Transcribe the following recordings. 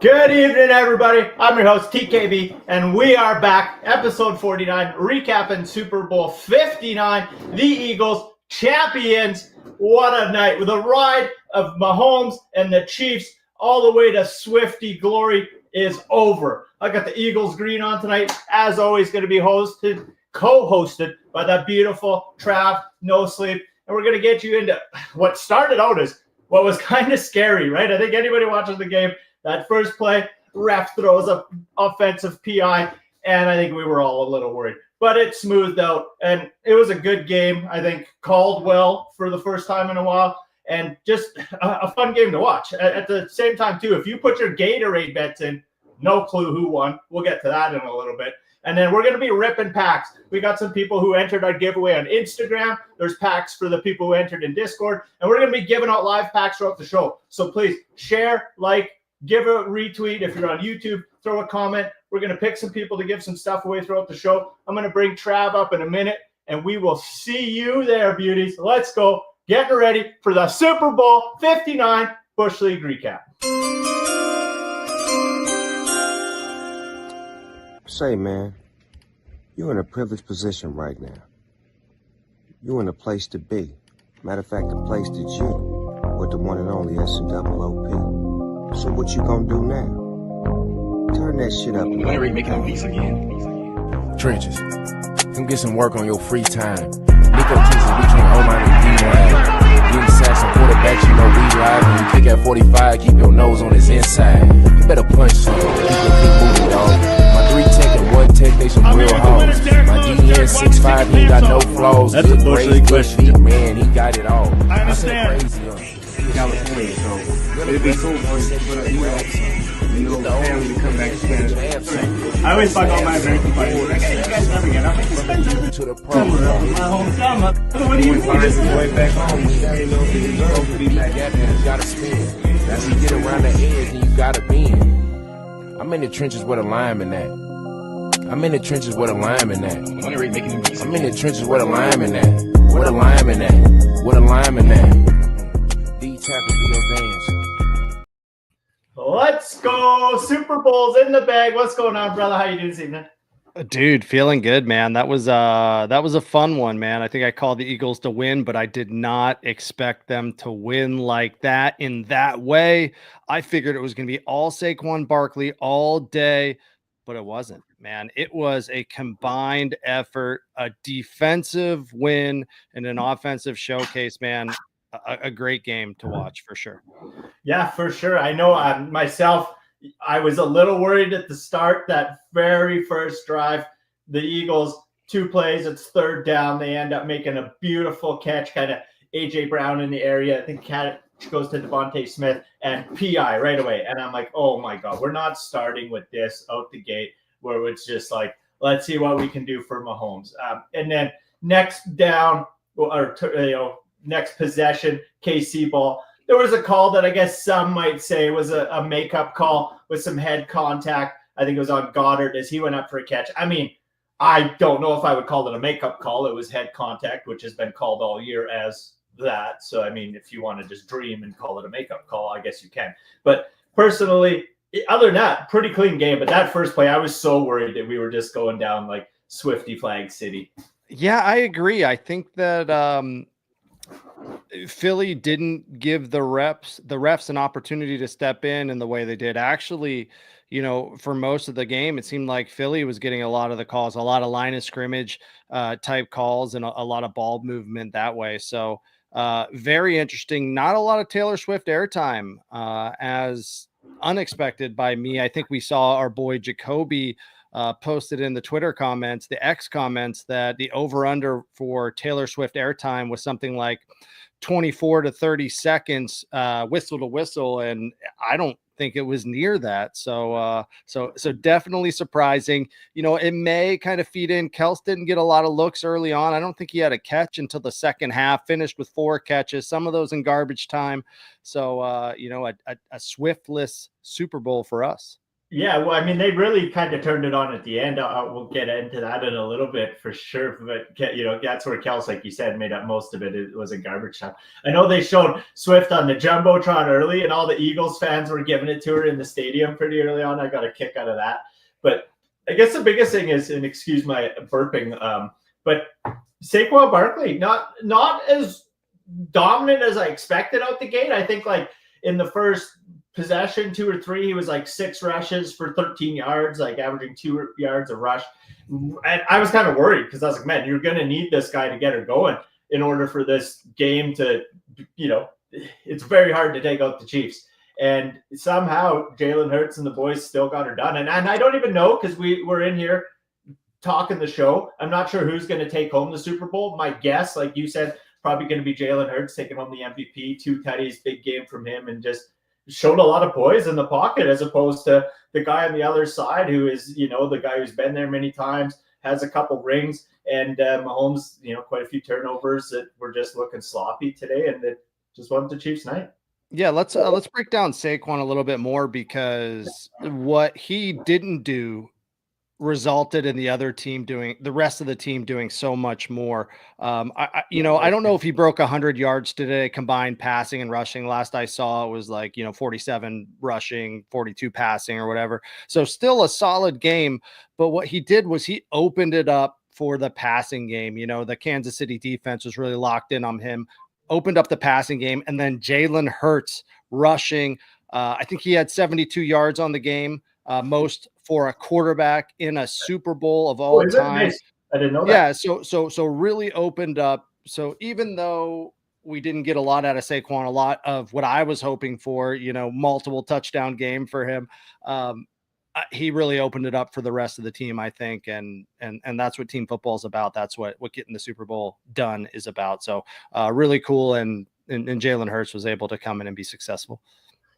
Good evening, everybody. I'm your host, TKB, and we are back, episode 49, recapping Super Bowl 59. The Eagles, champions. What a night. With a ride of Mahomes and the Chiefs all the way to Swifty glory is over. I got the Eagles green on tonight. As always, going to be co-hosted by that beautiful Trav, No Sleep. And we're going to get you into what started out as what was kind of scary, right? I think anybody watching the game, that first play, ref throws a offensive PI, and I think we were all a little worried. But it smoothed out, and it was a good game. I think called well for the first time in a while, and just a fun game to watch. At the same time, too, if you put your Gatorade bets in, no clue who won. We'll get to that in a little bit. And then we're going to be ripping packs. We got some people who entered our giveaway on Instagram. There's packs for the people who entered in Discord. And we're going to be giving out live packs throughout the show. So please share, like, give a retweet. If you're on YouTube, throw a comment. We're going to pick some people to give some stuff away throughout the show. I'm going to bring Trav up in a minute, and we will see you there, beauties. Let's go. Getting ready for the Super Bowl 59 Bushleague recap. Say, man, you're in a privileged position right now. You're in a place to be. Matter of fact, the place that you with the one and only SuperBowl. So what you gonna do now? Turn that shit up. When are we making a piece again? Trenches. Come get some work on your free time. Nico teases, we can't hold on to D-line. Getting sacks and quarterbacks, you know we live. When you kick at 45, keep your nose on his inside. You better punch some. Keep your feet moving, dog. My 3 tech and 1 tech, they some real hoes. My DN 6'5", he got no flaws. That's a Bushleague question. Man, he got it all. I understand. California, so it'd be cool for family to come back to Canada. I always fuck all my American buddies. You guys never get up. To the pro. My hometown. What do you Find his way back home. You know, he deserves to be back at You gotta spin. As you get around the edge, and you gotta bend. I'm in the trenches where the lineman at. I'm in the trenches where the lineman at. When are we making a piece I'm in the trenches where the lineman at. Where the lineman at. Where the lineman at. D tackle Leo Vance. Let's go. Super Bowl's in the bag. What's going on, brother? How you doing this evening? Dude, feeling good, man. That was a fun one, man. I think I called the Eagles to win, but I did not expect them to win like that in that way. I figured it was going to be all Saquon Barkley all day, but it wasn't, man. It was a combined effort, a defensive win and an offensive showcase, man. A great game to watch for sure. Yeah, for sure. I know myself, I was a little worried at the start, that very first drive. The Eagles, 2 plays, it's 3rd down. They end up making a beautiful catch, kind of A.J. Brown in the area. I think catch goes to Devontae Smith and PI right away. And I'm like, oh, my God, we're not starting with this out the gate where it's just like, let's see what we can do for Mahomes. And then next down, next possession, KC ball. There was a call that I guess some might say was a makeup call with some head contact. I think it was on Goddard as he went up for a catch. I mean, I don't know if I would call it a makeup call. It was head contact, which has been called all year as that. So, I mean, if you want to just dream and call it a makeup call, I guess you can. But personally, other than that, pretty clean game. But that first play, I was so worried that we were just going down like Swifty Flag City. Yeah, I agree. I think that Philly didn't give the refs an opportunity to step in the way they did. Actually, you know, for most of the game, it seemed like Philly was getting a lot of the calls, a lot of line of scrimmage type calls, and a lot of ball movement that way. So very interesting. Not a lot of Taylor Swift airtime, as unexpected by me. I think we saw our boy Jacoby posted in the Twitter comments, the X comments, that the over-under for Taylor Swift airtime was something like 24 to 30 seconds, whistle to whistle, and I don't think it was near that. So definitely surprising. You know, it may kind of feed in. Kels didn't get a lot of looks early on. I don't think he had a catch until the second half, finished with 4 catches, some of those in garbage time. So, you know, a Swiftless Super Bowl for us. Yeah, well, I mean, they really kind of turned it on at the end. We'll get into that in a little bit for sure. But that's where Kels, like you said, made up most of it. It was a garbage time. I know they showed Swift on the jumbotron early, and all the Eagles fans were giving it to her in the stadium pretty early on. I got a kick out of that. But I guess the biggest thing is, and excuse my burping, but Saquon Barkley not as dominant as I expected out the gate. I think like in the first possession, 2 or 3, he was like 6 rushes for 13 yards, like averaging 2 yards a rush. And I was kind of worried because I was like, man, you're going to need this guy to get her going in order for this game to, it's very hard to take out the Chiefs. And somehow Jalen Hurts and the boys still got her done. And I don't even know, because we were in here talking the show. I'm not sure who's going to take home the Super Bowl. My guess, like you said, probably going to be Jalen Hurts taking home the MVP, 2 tutties, big game from him, and just showed a lot of poise in the pocket as opposed to the guy on the other side who is, the guy who's been there many times, has a couple rings, and Mahomes, quite a few turnovers that were just looking sloppy today, and it just wasn't the Chiefs' night. Yeah, let's break down Saquon a little bit more, because what he didn't do resulted in the rest of the team doing so much more. I don't know if he broke 100 yards today, combined passing and rushing. Last I saw, it was like, 47 rushing, 42 passing or whatever. So still a solid game. But what he did was he opened it up for the passing game. The Kansas City defense was really locked in on him, opened up the passing game, and then Jalen Hurts rushing. I think he had 72 yards on the game, most for a quarterback in a Super Bowl of all time. Nice? I didn't know that. Yeah, so really opened up. So even though we didn't get a lot out of Saquon, a lot of what I was hoping for, multiple touchdown game for him, he really opened it up for the rest of the team, I think, and that's what team football is about. That's what getting the Super Bowl done is about. So really cool, and Jalen Hurts was able to come in and be successful.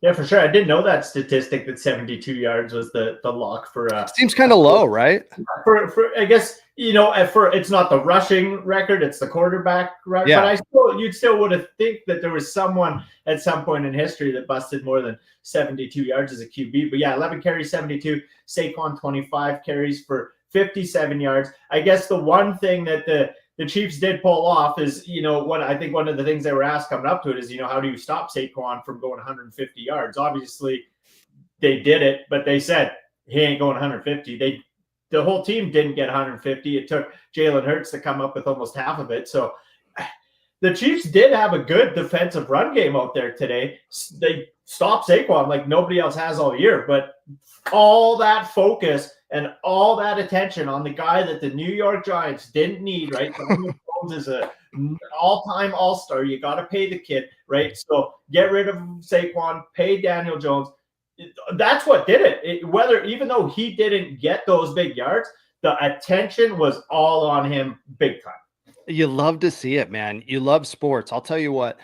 Yeah, for sure. I didn't know that statistic, that 72 yards was the lock for. Seems kind of low, right? For I guess it's not the rushing record; it's the quarterback record. Yeah. But you'd still would have think that there was someone at some point in history that busted more than 72 yards as a QB. But yeah, 11 carries, 72. Saquon 25 carries for 57 yards. I guess the one thing that the Chiefs did pull off is, I think one of the things they were asked coming up to it is, how do you stop Saquon from going 150 yards? Obviously, they did it, but they said he ain't going 150. The whole team didn't get 150. It took Jalen Hurts to come up with almost half of it. So the Chiefs did have a good defensive run game out there today. They stopped Saquon like nobody else has all year, but all that focus and all that attention on the guy that the New York Giants didn't need, right? Daniel Jones is an all-time all-star. You got to pay the kid, right? So get rid of Saquon, pay Daniel Jones. That's what did it. Even though he didn't get those big yards, the attention was all on him big time. You love to see it, man. You love sports. I'll tell you what,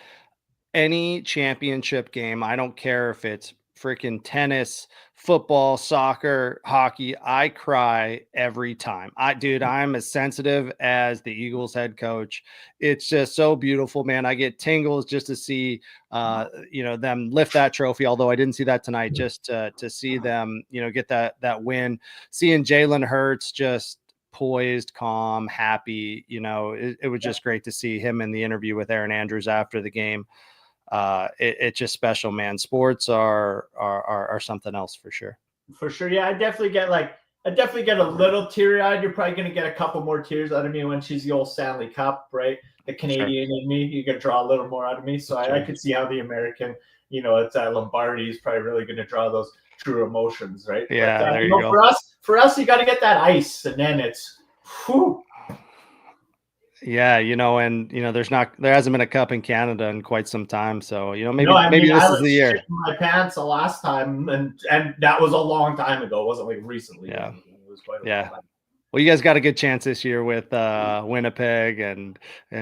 any championship game, I don't care if it's freaking tennis, football, soccer, hockey, I cry every time. I'm as sensitive as the Eagles head coach. It's just so beautiful, man. I get tingles just to see them lift that trophy, although I didn't see that tonight, just to see them get that win. Seeing Jalen Hurts just poised, calm, happy, it was just great to see him in the interview with Aaron Andrews after the game. It's just special, man. Sports are something else for sure. For sure. Yeah, I definitely get a little teary-eyed. You're probably going to get a couple more tears out of me when she's the old Stanley Cup, right? The Canadian in me, you're going to draw a little more out of me. So I could see how the American, it's Lombardi is probably really going to draw those true emotions, right? Yeah, but, there you go. For us, you got to get that ice, and then it's, whew. Yeah, there hasn't been a cup in Canada in quite some time, so maybe this is the year. My pants the last time, and that was a long time ago. It wasn't like recently. Yeah, it was quite a yeah. long time. Well, you guys got a good chance this year with Winnipeg and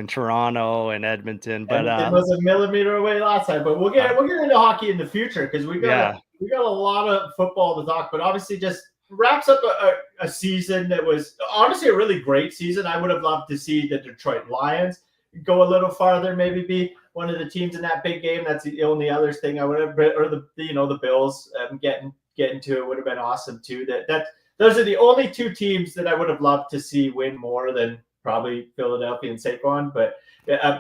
Toronto and Edmonton, but it was a millimeter away last time. But we'll get into hockey in the future, because we got a lot of football to talk. But obviously, just wraps up a season that was honestly a really great season. I would have loved to see the Detroit Lions go a little farther, maybe be one of the teams in that big game. That's the only other thing I would have, or the Bills getting get into it would have been awesome too. Those are the only two teams that I would have loved to see win more than probably Philadelphia and Saquon. But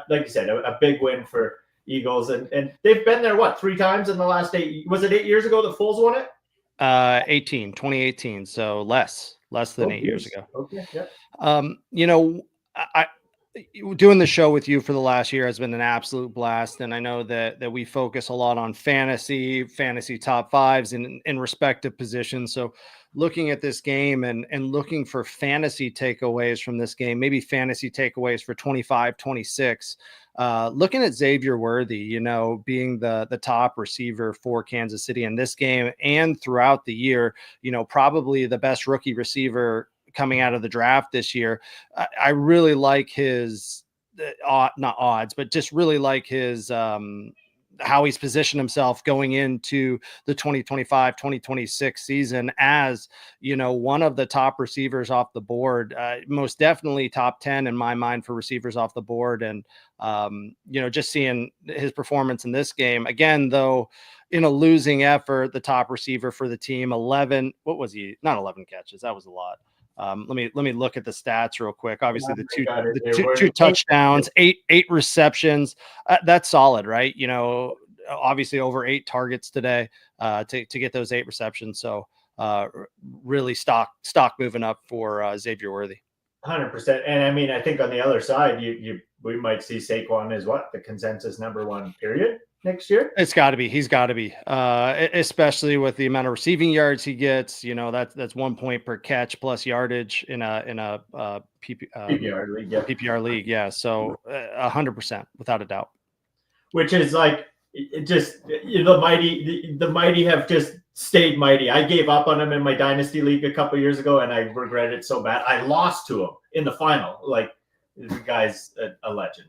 like you said, a big win for Eagles, and they've been there 3 times in the last 8. Was it 8 years ago that Foles won it? 2018, so less than 8 years ago. Okay, yeah. I doing the show with you for the last year has been an absolute blast, and I know that we focus a lot on fantasy top fives in respective positions. So looking at this game and looking for fantasy takeaways from this game, maybe fantasy takeaways for 25, 26, looking at Xavier Worthy, being the top receiver for Kansas City in this game and throughout the year, probably the best rookie receiver coming out of the draft this year. I really like his not odds, but just really like his how he's positioned himself going into the 2025-2026 season as, one of the top receivers off the board, most definitely top 10 in my mind for receivers off the board. And, just seeing his performance in this game again, though, in a losing effort, the top receiver for the team, 11, what was he? Not 11 catches. That was a lot. Let me look at the stats real quick. Obviously, the two touchdowns, eight receptions. That's solid, right? Obviously over 8 targets today to get those 8 receptions. So really stock moving up for Xavier Worthy. 100%. And I mean, I think on the other side, we might see Saquon as the consensus #1 period next year. It's got to be. He's got to be, especially with the amount of receiving yards he gets. That's 1 point per catch plus yardage in a PPR league. Yeah. PPR league. Yeah. So 100% without a doubt. Which is the mighty have just stayed mighty. I gave up on him in my dynasty league a couple years ago, and I regret it so bad. I lost to him in the final. The guy's a legend.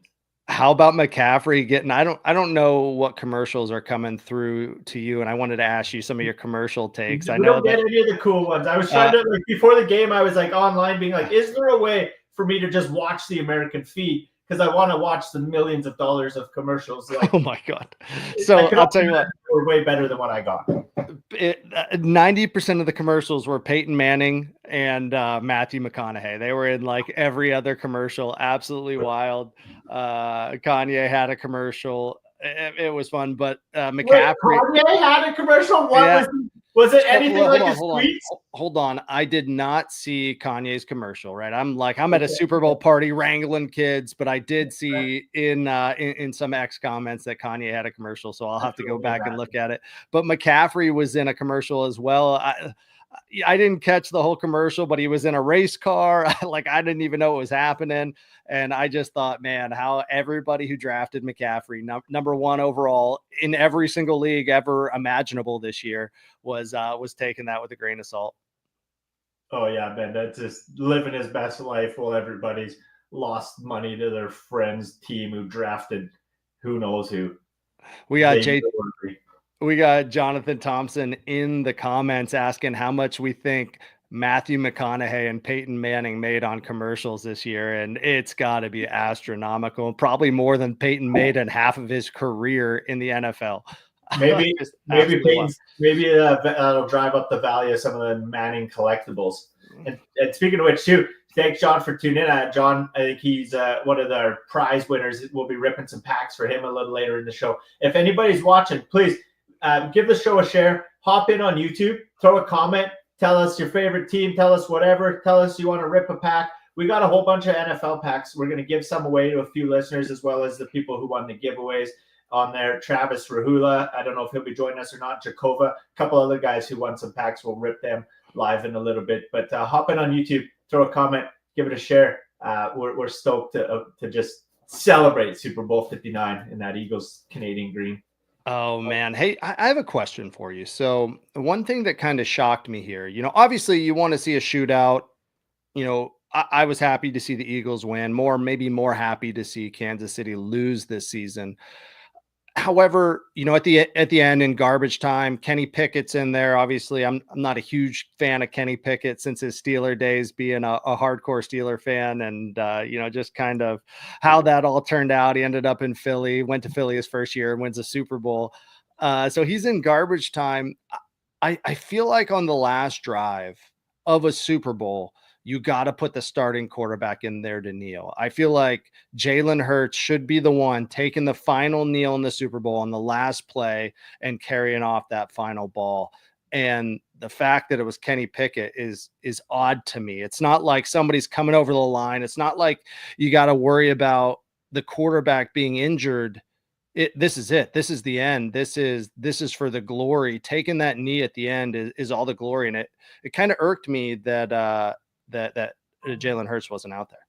How about McCaffrey getting? I don't know what commercials are coming through to you, and I wanted to ask you some of your commercial takes. I don't get any of the cool ones. I was trying to before the game. I was online being is there a way for me to just watch the American feed? Because I want to watch the millions of dollars of commercials. Oh my God! So I'll tell you what, were way better than what I got. 90% of the commercials were Peyton Manning and Matthew McConaughey. They were in every other commercial. Absolutely wild. Kanye had a commercial. It was fun, but McCaffrey. Wait, Kanye had a commercial. Was it anything his tweets? Hold on. I did not see Kanye's commercial, right? I'm at a Super Bowl party wrangling kids, but I did see in some X comments that Kanye had a commercial. So I'll have to go back and look at it. But McCaffrey was in a commercial as well. I didn't catch the whole commercial, but he was in a race car. I didn't even know what was happening. And I just thought, man, how everybody who drafted McCaffrey, #1 overall in every single league ever imaginable this year was taking that with a grain of salt. Oh yeah, man, that's just living his best life while everybody's lost money to their friend's team who drafted who knows who. We got Jonathan Thompson in the comments asking how much we think Matthew McConaughey and Peyton Manning made on commercials this year, and it's got to be astronomical, and probably more than Peyton made in half of his career in the NFL. Maybe that'll drive up the value of some of the Manning collectibles. And speaking of which, too, thanks John for tuning in. John, I think he's one of the prize winners. We'll be ripping some packs for him a little later in the show. If anybody's watching, please give the show a share. Hop in on YouTube, throw a comment. Tell us your favorite team. Tell us whatever. Tell us you want to rip a pack. We got a whole bunch of NFL packs. We're going to give some away to a few listeners as well as the people who won the giveaways on there. Travis Rahula. I don't know if he'll be joining us or not. Jakova. A couple other guys who won some packs. We'll rip them live in a little bit. But hop in on YouTube. Throw a comment. Give it a share. We're stoked to just celebrate Super Bowl 59 in that Eagles Canadian green. Oh man. Hey, I have a question for you. So one thing that kind of shocked me here, obviously you want to see a shootout. I was happy to see the Eagles win, maybe more happy to see Kansas City lose this season. However, at the end in garbage time, Kenny Pickett's in there. Obviously, I'm not a huge fan of Kenny Pickett since his Steeler days, being a hardcore Steeler fan, and just kind of how that all turned out. He ended up in Philly, went to Philly his first year, and wins a Super Bowl. So he's in garbage time. I feel like on the last drive of a Super Bowl, you got to put the starting quarterback in there to kneel. I feel like Jalen Hurts should be the one taking the final kneel in the Super Bowl on the last play and carrying off that final ball. And the fact that it was Kenny Pickett is odd to me. It's not like somebody's coming over the line. It's not like you got to worry about the quarterback being injured. This is it. This is the end. This is for the glory. Taking that knee at the end is all the glory. And it kind of irked me that that Jalen Hurts wasn't out there.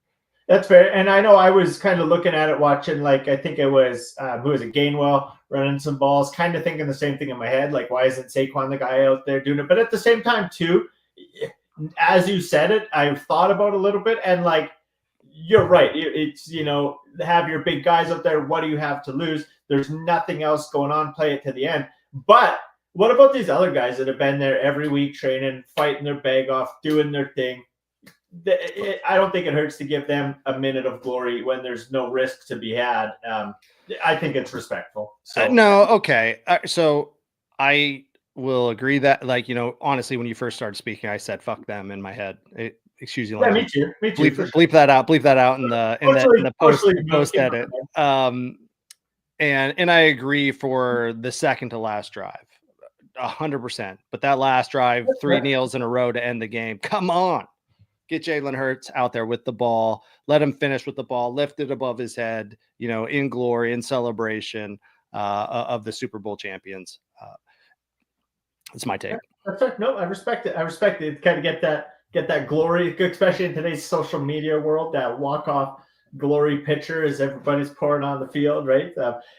That's fair. And I know I was kind of looking at it, watching, like, I think it was, who was it, Gainwell, running some balls, kind of thinking the same thing in my head. Like, why isn't Saquon the guy out there doing it? But at the same time, too, as you said it, I've thought about it a little bit. And, like, you're right. It's, have your big guys out there. What do you have to lose? There's nothing else going on. Play it to the end. But what about these other guys that have been there every week training, fighting their bag off, doing their thing? I don't think it hurts to give them a minute of glory when there's no risk to be had. I think it's respectful. So no, okay. So I will agree that, like, honestly, when you first started speaking, I said "fuck them" in my head. Excuse you, yeah, me too. Me too. Bleep that out. Bleep that out in the post edit. And I agree for the second to last drive, 100%. But that last drive, 3 kneels in a row to end the game. Come on. Get Jalen Hurts out there with the ball. Let him finish with the ball, lift it above his head, in glory, in celebration of the Super Bowl champions. That's my take. That's right. No, I respect it. I respect it. Kind of get that glory, especially in today's social media world, that walk-off glory picture as everybody's pouring on the field, right?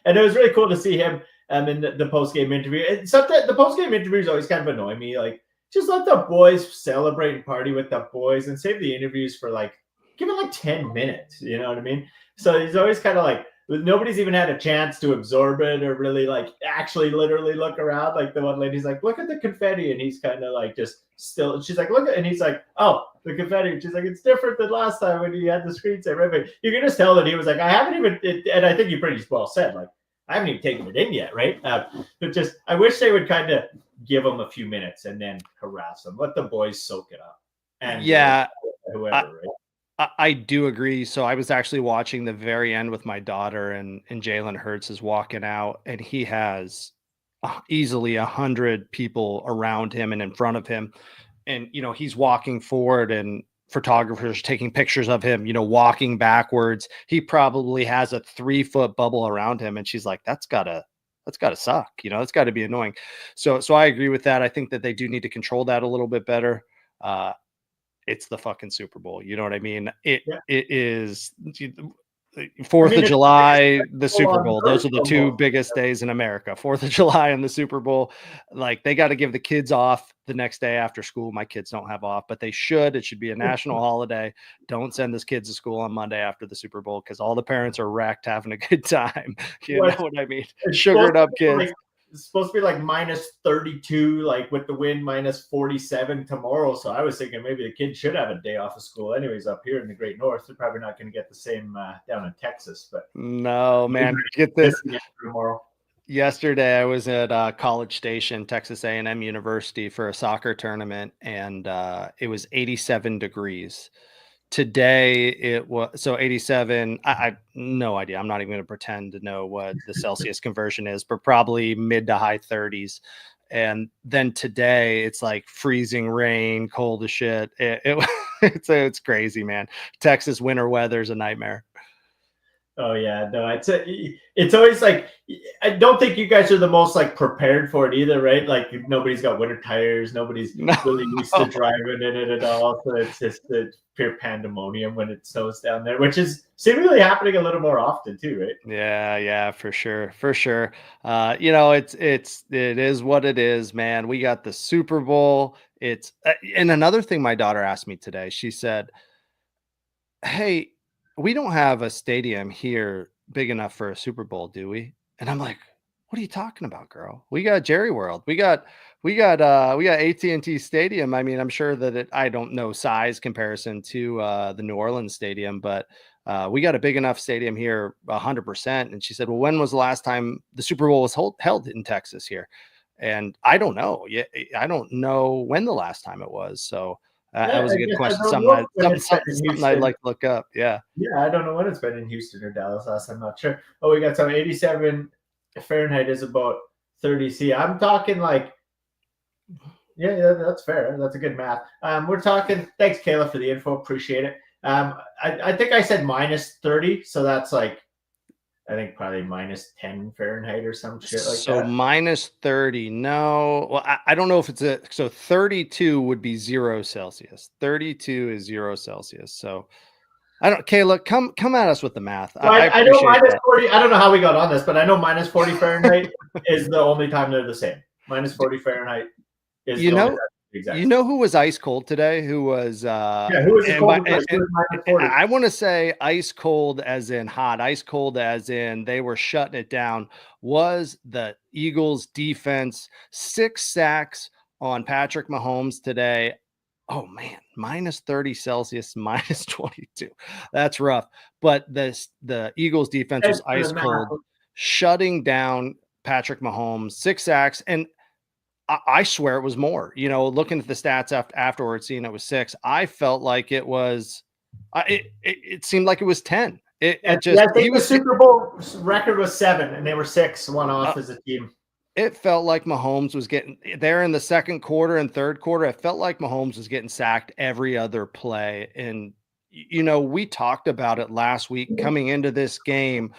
And it was really cool to see him in the post-game interview. The post-game interviews always kind of annoy me, like, just let the boys celebrate and party with the boys and save the interviews for, like, give it like 10 minutes. You know what I mean? So he's always kind of like, nobody's even had a chance to absorb it or really, like, actually literally look around. Like, the one lady's like, look at the confetti. And he's kind of like, just still, she's like, look at, and he's like, oh, the confetti. And she's like, it's different than last time when you had the screensaver. Right? But you can just tell that he was like, I haven't even, and I think he pretty well said, like, I haven't even taken it in yet, right? But just, I wish they would kind of give them a few minutes and then harass them. Let the boys soak it up. And yeah, whoever, right? I do agree. So I was actually watching the very end with my daughter, and Jalen Hurts is walking out, and he has easily 100 people around him and in front of him. And, he's walking forward, and photographers taking pictures of him, walking backwards. He probably has a 3-foot bubble around him. And she's like, that's gotta suck. It's gotta be annoying. So I agree with that. I think that they do need to control that a little bit better. It's the fucking Super Bowl. You know what I mean? It is 4th of July, the Super Bowl. Those are the two biggest days in America. 4th of July and the Super Bowl. Like, they got to give the kids off the next day after school. My kids don't have off, but they should. It should be a national holiday. Don't send those kids to school on Monday after the Super Bowl, because all the parents are wrecked having a good time. You know what I mean? Sugared up kids. It's supposed to be like minus 32, like with the wind, minus 47 tomorrow. So I was thinking maybe the kids should have a day off of school anyways up here in the Great North. They're probably not going to get the same down in Texas. But no, man, get this. Tomorrow. Yesterday I was at College Station, Texas A&M University, for a soccer tournament, and it was 87 degrees. Today it was 87. I have no idea. I'm not even going to pretend to know what the Celsius conversion is, but probably mid to high 30s. And then today it's like freezing rain, cold as shit. It's crazy, man. Texas winter weather is a nightmare. Oh yeah, no, it's always like, I don't think you guys are the most like prepared for it either, right? Like, nobody's got winter tires, nobody's really used to driving in it at all, so it's just the pure pandemonium when it snows down there, which is seemingly happening a little more often too, right? Yeah, for sure. It is what it is, man. We got the Super Bowl. It's and another thing my daughter asked me today. She said, "Hey, we don't have a stadium here big enough for a Super Bowl, do we?" And I'm like, what are you talking about, girl? We got Jerry World. We got AT&T Stadium. I mean, I'm sure that I don't know size comparison to the New Orleans Stadium, but we got a big enough stadium here, 100%. And she said, well, when was the last time the Super Bowl was held in Texas here? And I don't know. Yeah, I don't know when the last time it was. So that was I a good guess I question. don't Something, know when it's been in something I'd Houston. like to look up. Yeah. Yeah, I don't know when it's been in Houston or Dallas last. I'm not sure. Oh, we got some 87 Fahrenheit is about 30 C. I'm talking like, yeah, that's fair. That's a good math. We're talking. Thanks, Kayla, for the info. Appreciate it. I think I said minus 30, so that's like, I think probably minus 10 Fahrenheit or some shit like So that. minus 30. No, well, I don't know if it's so 32 would be 0 Celsius. 32 is 0 Celsius. So I don't, Kayla, come at us with the math. Well, I I know appreciate minus that. 40. I don't know how we got on this, but I know minus 40 Fahrenheit is the only time they're the same. Minus 40 Fahrenheit is You the only know, time they're exact. you know who was ice cold today? Who was Yeah, who was the and coldest by- place? Who was minus 40? I want to say ice cold as in hot, ice cold as in they were shutting it down, was the Eagles defense. 6 sacks on Patrick Mahomes today. Oh man, minus 30 Celsius, minus 22. That's rough. But the Eagles defense was Thanks for ice the cold, math. shutting down Patrick Mahomes, 6 sacks. And I swear it was more. You know, looking at the stats afterwards, seeing it was 6, I felt like it was. It seemed like it was 10. It just Yeah, I think he the was. Super Bowl record was 7, and they were 6, one off as a team. It felt like Mahomes was getting there in the second quarter and third quarter. It felt like Mahomes was getting sacked every other play. And you know, we talked about it last week coming into this game.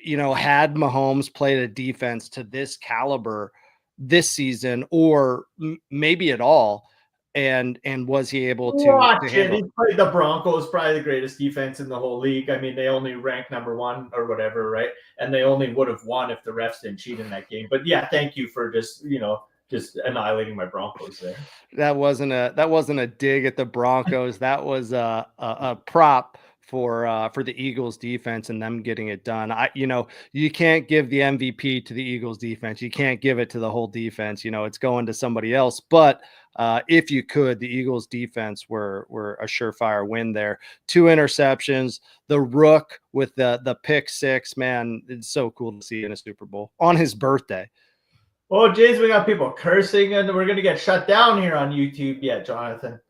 You know, had Mahomes played a defense to this caliber this season, or maybe at all, and was he able to Watch it. handle He played the Broncos, probably the greatest defense in the whole league. I mean, they only ranked number 1 or whatever, right? And they only would have won if the refs didn't cheat in that game. But yeah, thank you for just annihilating my Broncos there. That wasn't a dig at the Broncos. That was a prop for the Eagles defense and them getting it done. You can't give the MVP to the Eagles defense. You can't give it to the whole defense. You know, it's going to somebody else. But if you could, the Eagles defense were a surefire win there. 2 interceptions, the Rook with the pick 6, man, it's so cool to see in a Super Bowl on his birthday. Oh, Jays, we got people cursing, and we're going to get shut down here on YouTube. Yeah, Jonathan.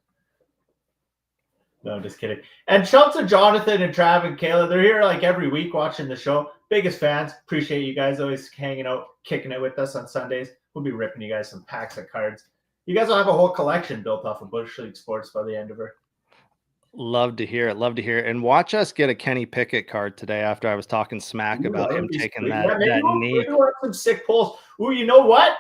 No, I'm just kidding. And shouts to Jonathan and Trav and Kayla. They're here like every week watching the show. Biggest fans. Appreciate you guys always hanging out, kicking it with us on Sundays. We'll be ripping you guys some packs of cards. You guys will have a whole collection built off of Bushleague Sports by the end of her. Love to hear it. Love to hear it. And watch us get a Kenny Pickett card today after I was talking smack about him taking that knee. Maybe we'll have some sick pulls. Ooh, you know what?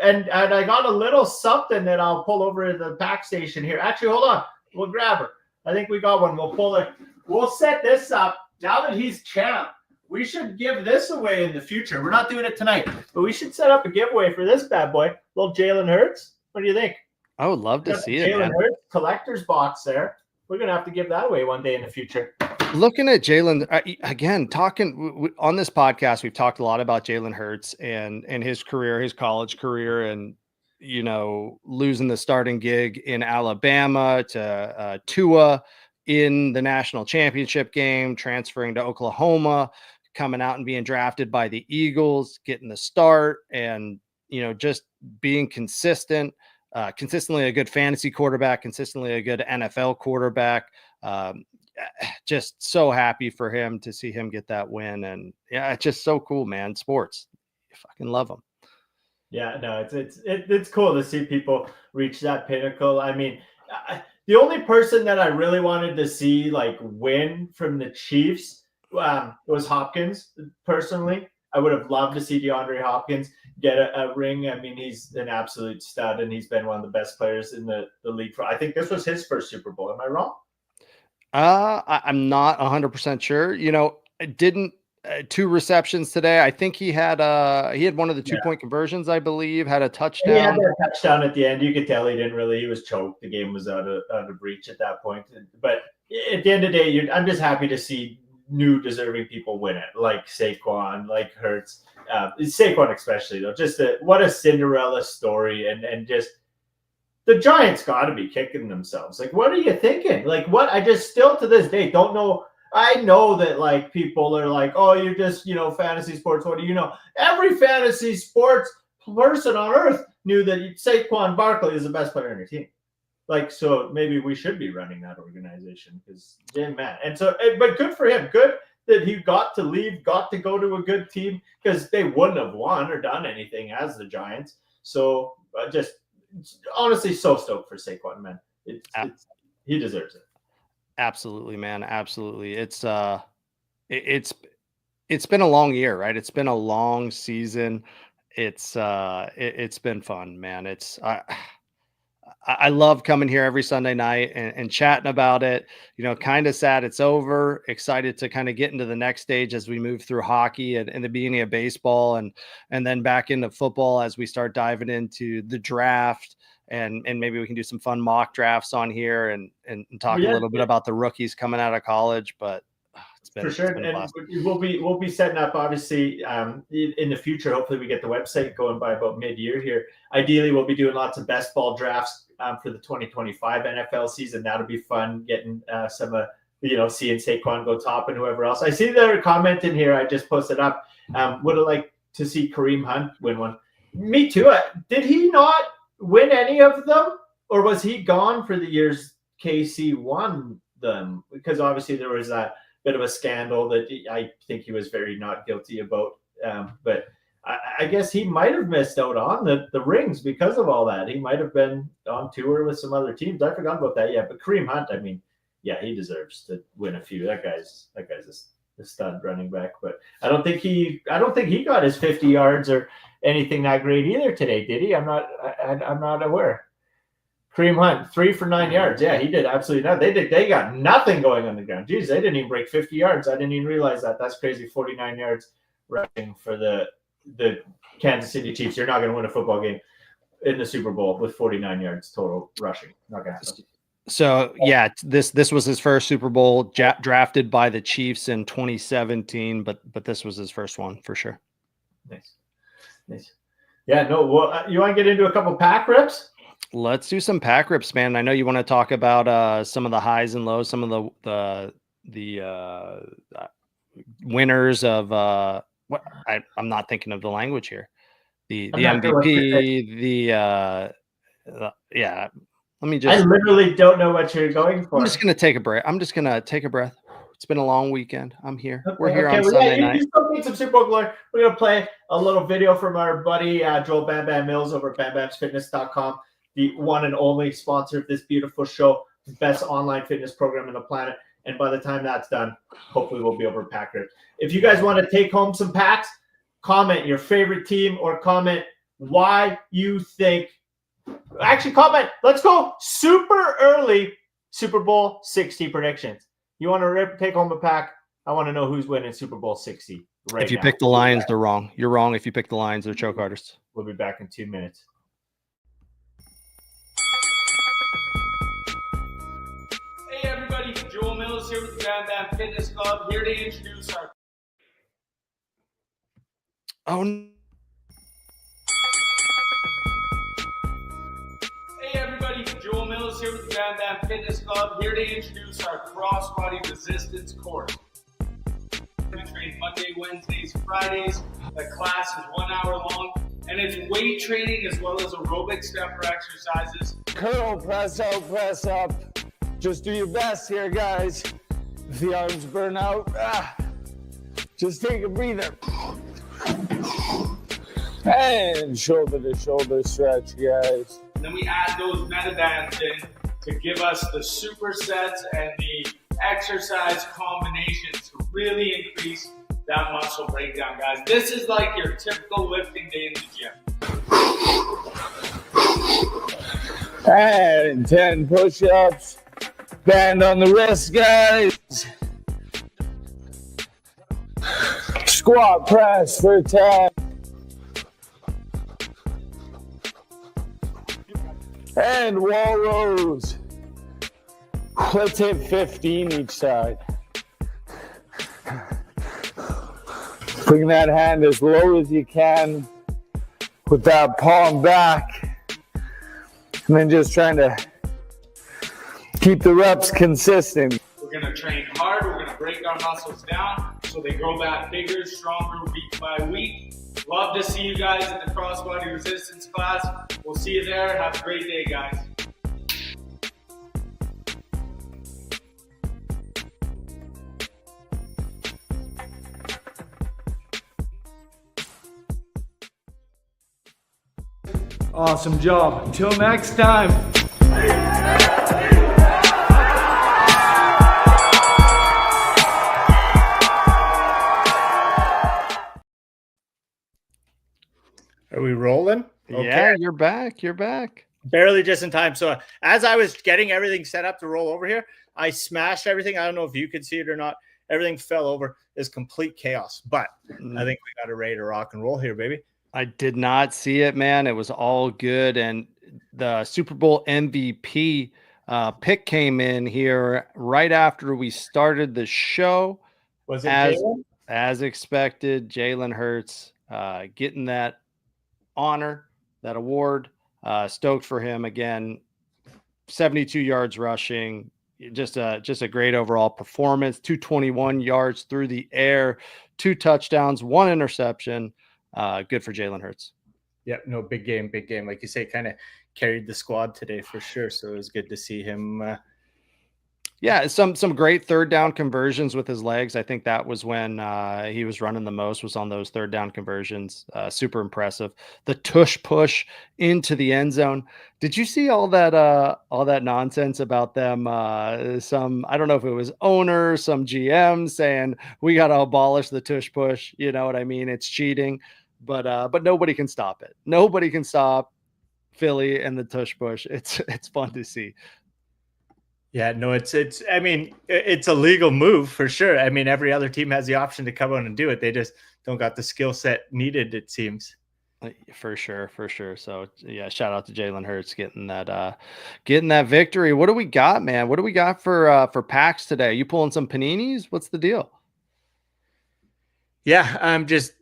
And I got a little something that I'll pull over to the pack station here. Actually, hold on. We'll grab her. I think we got one. We'll pull it. We'll set this up. Now that he's champ, we should give this away in the future. We're not doing it tonight, but we should set up a giveaway for this bad boy. Little Jalen Hurts. What do you think? I would love to see it, Jalen man. Hurts collector's box there. We're going to have to give that away one day in the future. Looking at Jalen again, talking on this podcast, we've talked a lot about Jalen Hurts and his career, his college career, and you know, losing the starting gig in Alabama to Tua in the national championship game, transferring to Oklahoma, coming out and being drafted by the Eagles, getting the start, and you know, just being consistently a good fantasy quarterback, consistently a good NFL quarterback. Just so happy for him to see him get that win. And yeah, it's just so cool, man. Sports, you fucking love them. Yeah, no, it's cool to see people reach that pinnacle. I mean, the only person that I really wanted to see like win from the Chiefs was Hopkins. Personally, I would have loved to see DeAndre Hopkins get a ring. I mean, he's an absolute stud, and he's been one of the best players in the league. I think this was his first Super Bowl. Am I wrong? I'm not 100% sure. You know, didn't 2 receptions today. I think he had one of the 2-point conversions, I believe, had a touchdown. He had that touchdown at the end. You could tell he was choked. The game was out of reach at that point. But at the end of the day, I'm just happy to see new deserving people win it, like Saquon, like Hurts. Saquon especially, though. Just what a Cinderella story, and just the Giants got to be kicking themselves. Like, what are you thinking? Like, what? I just still to this day don't know. I know that like people are like, oh, you're just, fantasy sports. What do you know? Every fantasy sports person on earth knew that Saquon Barkley is the best player on your team. Like, so maybe we should be running that organization because, man. And so, but good for him. Good that he got to leave, got to go to a good team because they wouldn't have won or done anything as the Giants. So just honestly, so stoked for Saquon, man. He deserves it. Absolutely, man. Absolutely. It's been a long year, right? It's been a long season. It's been fun, man. I love coming here every Sunday night and chatting about it. You know, kind of sad it's over. Excited to kind of get into the next stage as we move through hockey and the beginning of baseball and then back into football as we start diving into the draft and maybe we can do some fun mock drafts on here and talk a little bit about the rookies coming out of college. But it's been, for sure, and we'll be setting up obviously in the future. Hopefully, we get the website going by about mid-year here. Ideally, we'll be doing lots of best ball drafts for the 2025 NFL season. That'll be fun. Getting some seeing Saquon go top and whoever else. I see their comment in here. I just posted up. Would have liked to see Kareem Hunt win one. Me too. Did he not win any of them, or was he gone for the years KC won them? Because obviously there was that bit of a scandal that I think he was very not guilty about. But I guess he might have missed out on the rings because of all that. He might have been on tour with some other teams. I forgot about that. Yeah, but Kareem Hunt, I mean, yeah, he deserves to win a few. That guy's a stud running back. But I don't think he got his 50 yards or anything that great either today, did he? I'm not aware. Kareem Hunt, 3 for 9 yards. Yeah, he did absolutely nothing. They got nothing going on the ground. Jeez, they didn't even break 50 yards. I didn't even realize that. That's crazy. 49 yards rushing for the Kansas City Chiefs. You're not going to win a football game in the Super Bowl with 49 yards total rushing. Not going to happen. So yeah, this was his first Super Bowl, drafted by the Chiefs in 2017, but this was his first one for sure. Nice. Yeah, no. Well, you want to get into a couple pack rips? Let's do some pack rips, man. I know you want to talk about some of the highs and lows, some of the winners of what I'm not thinking of the language here. The MVP, yeah. Let me just. I literally don't know what you're going for. I'm just gonna take a breath. It's been a long weekend. I'm here. Okay, we're here on Sunday night. You still need some Super Bowl glory. We're gonna play a little video from our buddy Joel Bam Bam Mills over at BamBamsFitness.com, the one and only sponsor of this beautiful show, the best online fitness program on the planet. And by the time that's done, hopefully we'll be over pack rips. If you guys want to take home some packs, comment your favorite team or comment why you think. Actually, comment. Let's go super early Super Bowl 60 predictions. You want to take home a pack? I want to know who's winning Super Bowl 60 right now. If you pick the Lions, they're wrong. You're wrong if you pick the Lions. They're choke artists. We'll be back in 2 minutes. Hey everybody, Joel Mills here with the Bam Bam Fitness Club, here to introduce our... Hey everybody, Joel Mills here with the Bam Bam Fitness Club, here to introduce our crossbody resistance course. We train Monday, Wednesdays, Fridays. The class is 1 hour long, and it's weight training as well as aerobic stepper exercises. Curl, press out, press up. Just do your best here, guys. If the arms burn out, just take a breather. And shoulder to shoulder stretch, guys. And then we add those meta bands in to give us the supersets and the exercise combinations to really increase that muscle breakdown, guys. This is like your typical lifting day in the gym. And 10 push-ups. Band on the wrist, guys. Squat press for 10. And wall rows. Let's hit 15 each side. Bring that hand as low as you can with that palm back. And then just trying to keep the reps consistent. We're going to train hard. We're going to break our muscles down so they grow back bigger, stronger week by week. Love to see you guys in the crossbody resistance class. We'll see you there. Have a great day, guys. Awesome job. Until next time. Are we rolling? Yeah, you're back. You're back. Barely just in time. So as I was getting everything set up to roll over here, I smashed everything. I don't know if you could see it or not. Everything fell over. It's complete chaos. But I think we got it ready to rock and roll here, baby. I did not see it, man. It was all good. And the Super Bowl MVP pick came in here right after we started the show. Was it as expected? Jalen Hurts getting that honor, that award. Stoked for him again. 72 yards rushing. Just a great overall performance. 221 yards through the air, 2 touchdowns, 1 interception. Good for Jalen Hurts. Yep, no, big game. Like you say, kind of carried the squad today for sure. So it was good to see him. Yeah, some great third down conversions with his legs. I think that was when he was running the most, was on those third down conversions. Super impressive. The tush push into the end zone. Did you see all that nonsense about them? Some, I don't know if it was owners, some GM saying we got to abolish the tush push. You know what I mean? It's cheating, but nobody can stop it. Nobody can stop Philly and the tush push. It's fun to see. Yeah, no, it's I mean, it's a legal move for sure. I mean, every other team has the option to come on and do it. They just don't got the skill set needed, it seems. For sure. So yeah, shout out to Jalen Hurts getting that victory. What do we got, man? What do we got for packs today? You pulling some paninis? What's the deal? Yeah, I'm just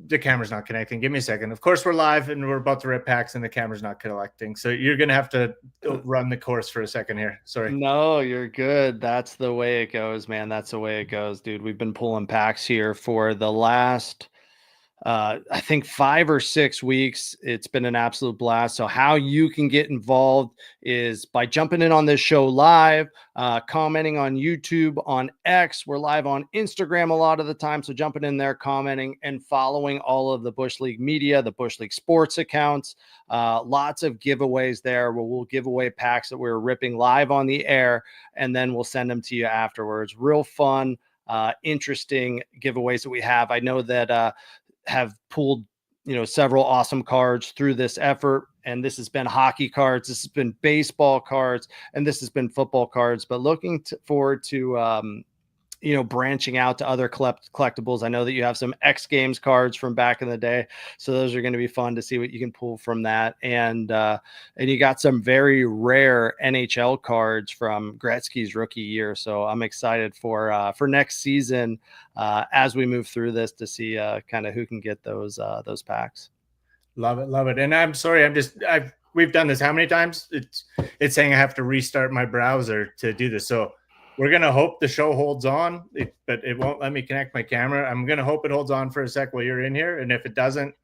the camera's not connecting. Give me a second. Of course, we're live and we're about to rip packs and the camera's not connecting. So you're going to have to run the course for a second here. Sorry. No, you're good. That's the way it goes, man. That's the way it goes, dude. We've been pulling packs here for the last I think 5 or 6 weeks. It's been an absolute blast. So how you can get involved is by jumping in on this show live, commenting on YouTube, on X. We're live on Instagram a lot of the time. So jumping in there, commenting and following all of the Bushleague media, the Bushleague sports accounts. Lots of giveaways there where we'll give away packs that we're ripping live on the air, and then we'll send them to you afterwards. Real fun, interesting giveaways that we have. I know that have pulled, several awesome cards through this effort. And this has been hockey cards. This has been baseball cards, and this has been football cards, but looking forward to, branching out to other collectibles. I know that you have some X Games cards from back in the day. So those are going to be fun to see what you can pull from that. And you got some very rare NHL cards from Gretzky's rookie year. So I'm excited for next season as we move through this to see kind of who can get those packs. Love it. And I'm sorry, we've done this how many times? It's saying I have to restart my browser to do this. So we're going to hope the show holds on, but it won't let me connect my camera. I'm going to hope it holds on for a sec while you're in here. And if it doesn't,